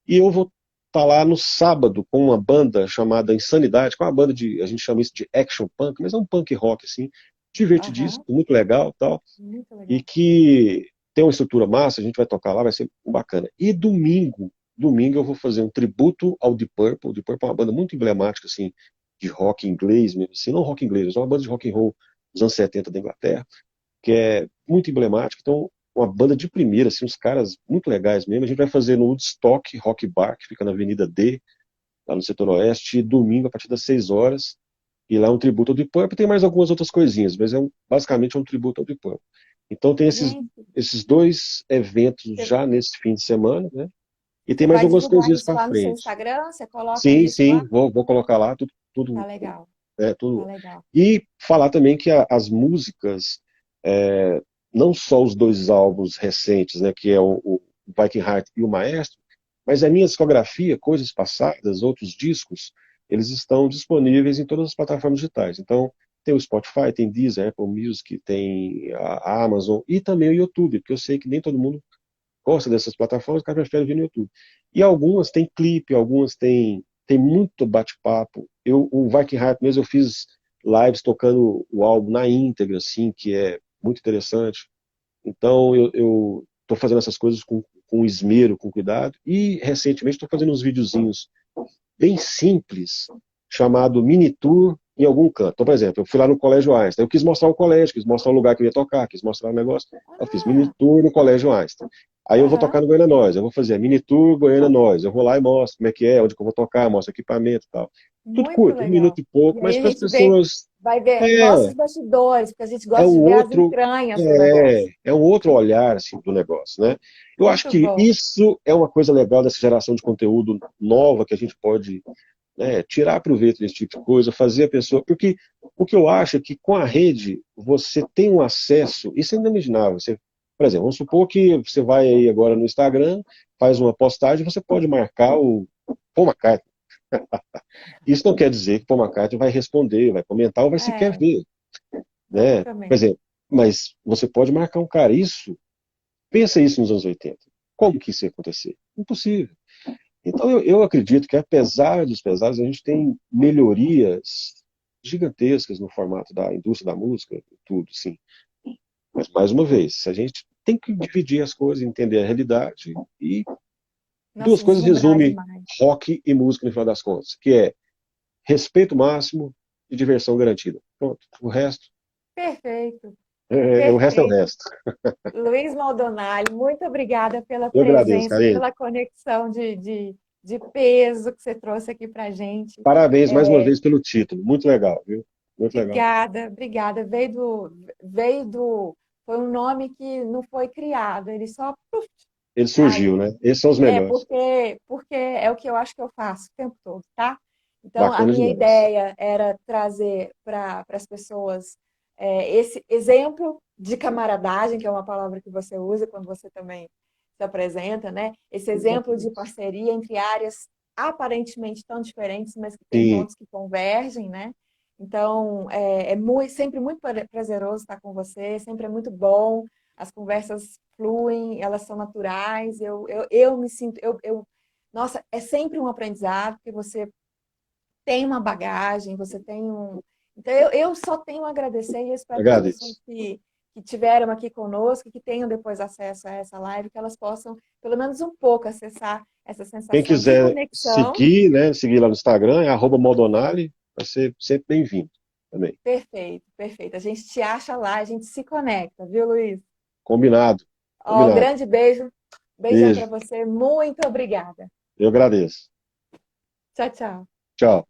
Speaker 2: E eu vou estar lá no sábado com uma banda chamada Insanidade, com uma banda a gente chama isso de action punk, mas é um punk rock, assim, divertidíssimo,
Speaker 3: Aham,
Speaker 2: muito legal tal,
Speaker 3: muito
Speaker 2: e
Speaker 3: legal.
Speaker 2: que tem uma estrutura massa, a gente vai tocar lá, vai ser bacana. E domingo eu vou fazer um tributo ao Deep Purple. Deep Purple é uma banda muito emblemática, assim, de rock inglês mesmo, assim, não rock inglês, mas é uma banda de rock and roll dos anos 70 da Inglaterra, que é muito emblemática. Então, uma banda de primeira, assim, uns caras muito legais mesmo. A gente vai fazer no Woodstock Rock Bar, que fica na Avenida D, lá no setor oeste, domingo a partir das 6 horas. E lá é um tributo ao Deep Purple. Tem mais algumas outras coisinhas, mas basicamente é um tributo ao Deep Purple. Então tem
Speaker 3: Gente,
Speaker 2: esses 2 eventos
Speaker 3: você
Speaker 2: já nesse fim de semana, né? E tem
Speaker 3: você
Speaker 2: mais
Speaker 3: vai
Speaker 2: algumas
Speaker 3: divulgar
Speaker 2: coisinhas
Speaker 3: isso
Speaker 2: para
Speaker 3: lá no seu
Speaker 2: frente.
Speaker 3: Instagram? Você coloca
Speaker 2: Sim,
Speaker 3: isso lá?
Speaker 2: sim, vou colocar lá tudo,
Speaker 3: Tá
Speaker 2: tudo
Speaker 3: legal.
Speaker 2: né,
Speaker 3: Ah,
Speaker 2: tudo.
Speaker 3: legal.
Speaker 2: E falar também que as músicas, é, não só os dois álbuns recentes, né, que é o Viking Heart e o Maestro, mas a minha discografia, coisas passadas, outros discos, eles estão disponíveis em todas as plataformas digitais. Então, tem o Spotify, tem Deezer, Apple Music, tem a Amazon e também o YouTube, porque eu sei que nem todo mundo gosta dessas plataformas, o cara prefere ver no YouTube. E algumas têm clipe, algumas têm muito bate-papo. O Viking Hype mesmo, eu fiz lives tocando o álbum na íntegra, assim, que é muito interessante. Então, eu tô fazendo essas coisas com esmero, com cuidado. E, recentemente, estou fazendo uns videozinhos bem simples, chamado mini tour em algum canto. Então, por exemplo, eu fui lá no Colégio Einstein, eu quis mostrar o colégio, quis mostrar o lugar que eu ia tocar, quis mostrar o negócio. Eu fiz mini
Speaker 3: Ah,
Speaker 2: tour no Colégio Einstein. Aí eu vou
Speaker 3: aham.
Speaker 2: tocar no Goiânia Nós, eu vou fazer mini tour Goiânia Nós. Eu vou lá e mostro como é que é, onde que eu vou tocar, mostro equipamento e tal. Tudo
Speaker 3: Muito
Speaker 2: curto, um minuto
Speaker 3: legal.
Speaker 2: e pouco,
Speaker 3: E aí
Speaker 2: mas
Speaker 3: a
Speaker 2: para as
Speaker 3: gente vê,
Speaker 2: pessoas
Speaker 3: vai ver, mostra
Speaker 2: é,
Speaker 3: os bastidores, porque a gente
Speaker 2: é
Speaker 3: gosta de
Speaker 2: um
Speaker 3: ver as
Speaker 2: outro,
Speaker 3: entranhas do negócio.
Speaker 2: um outro olhar assim, do negócio, né? Eu acho
Speaker 3: Muito
Speaker 2: que
Speaker 3: bom.
Speaker 2: isso é uma coisa legal dessa geração de conteúdo nova que a gente pode, né, tirar proveito desse tipo de coisa, fazer a pessoa. Porque o que eu acho é que com a rede você tem um acesso, isso é inimaginável. Você, por exemplo, vamos supor que você vai aí agora no Instagram, faz uma postagem, você pode marcar o Paul McCartney. Isso não quer dizer que Paul McCartney vai responder, vai comentar ou vai sequer
Speaker 3: É,
Speaker 2: ver, né? Por
Speaker 3: exatamente.
Speaker 2: exemplo, mas você pode marcar um cara. Isso, pensa isso nos anos 80. Como que isso ia acontecer? Impossível. Então, eu acredito que, apesar dos pesares, a gente tem melhorias gigantescas no formato da indústria da música, tudo, sim. Mas, mais uma vez, a gente tem que dividir as coisas, entender a realidade, e
Speaker 3: Não
Speaker 2: duas
Speaker 3: se
Speaker 2: coisas
Speaker 3: deslumbrar
Speaker 2: resume
Speaker 3: demais.
Speaker 2: rock e música no final das contas, que é respeito máximo e diversão garantida. Pronto.
Speaker 3: Perfeito,
Speaker 2: O resto é o
Speaker 3: perfeito.
Speaker 2: resto.
Speaker 3: Luiz Maldonado, muito obrigada pela
Speaker 2: Eu agradeço,
Speaker 3: presença,
Speaker 2: Karine.
Speaker 3: pela conexão de peso que você trouxe aqui para gente.
Speaker 2: Parabéns mais uma vez pelo título. Muito legal, viu? Muito legal mesmo.
Speaker 3: Obrigada, obrigada. Foi um nome que não foi criado, ele só
Speaker 2: Ele surgiu,
Speaker 3: saiu.
Speaker 2: né? Esses são os
Speaker 3: É,
Speaker 2: melhores.
Speaker 3: porque é o que eu acho que eu faço o tempo todo, tá? Então, a
Speaker 2: Bacana
Speaker 3: minha
Speaker 2: demais.
Speaker 3: ideia era trazer para as pessoas esse exemplo de camaradagem, que é uma palavra que você usa quando você também se apresenta, né? Esse exemplo de
Speaker 2: Exatamente.
Speaker 3: parceria entre áreas aparentemente tão diferentes, mas que têm
Speaker 2: Sim,
Speaker 3: pontos que convergem, né? Então, sempre muito prazeroso estar com você, sempre é muito bom, as conversas fluem, elas são naturais, eu me sinto, nossa, é sempre um aprendizado, porque você tem uma bagagem, você tem um. Então, eu só tenho a agradecer e eu espero que as pessoas
Speaker 2: agradeço.
Speaker 3: que tiveram aqui conosco, que tenham depois acesso a essa live, que elas possam, pelo menos um pouco, acessar essa
Speaker 2: Quem
Speaker 3: sensação de
Speaker 2: quiser
Speaker 3: conexão.
Speaker 2: seguir, né? Seguir lá no Instagram, é @Maldonali, vai ser sempre bem-vindo também.
Speaker 3: Perfeito, perfeito. A gente te acha lá, a gente se conecta, viu, Luiz?
Speaker 2: Combinado,
Speaker 3: Ó,
Speaker 2: combinado.
Speaker 3: grande beijo. Beijão
Speaker 2: Beijo,
Speaker 3: para você. Muito obrigada.
Speaker 2: eu agradeço.
Speaker 3: Tchau, tchau.
Speaker 2: Tchau.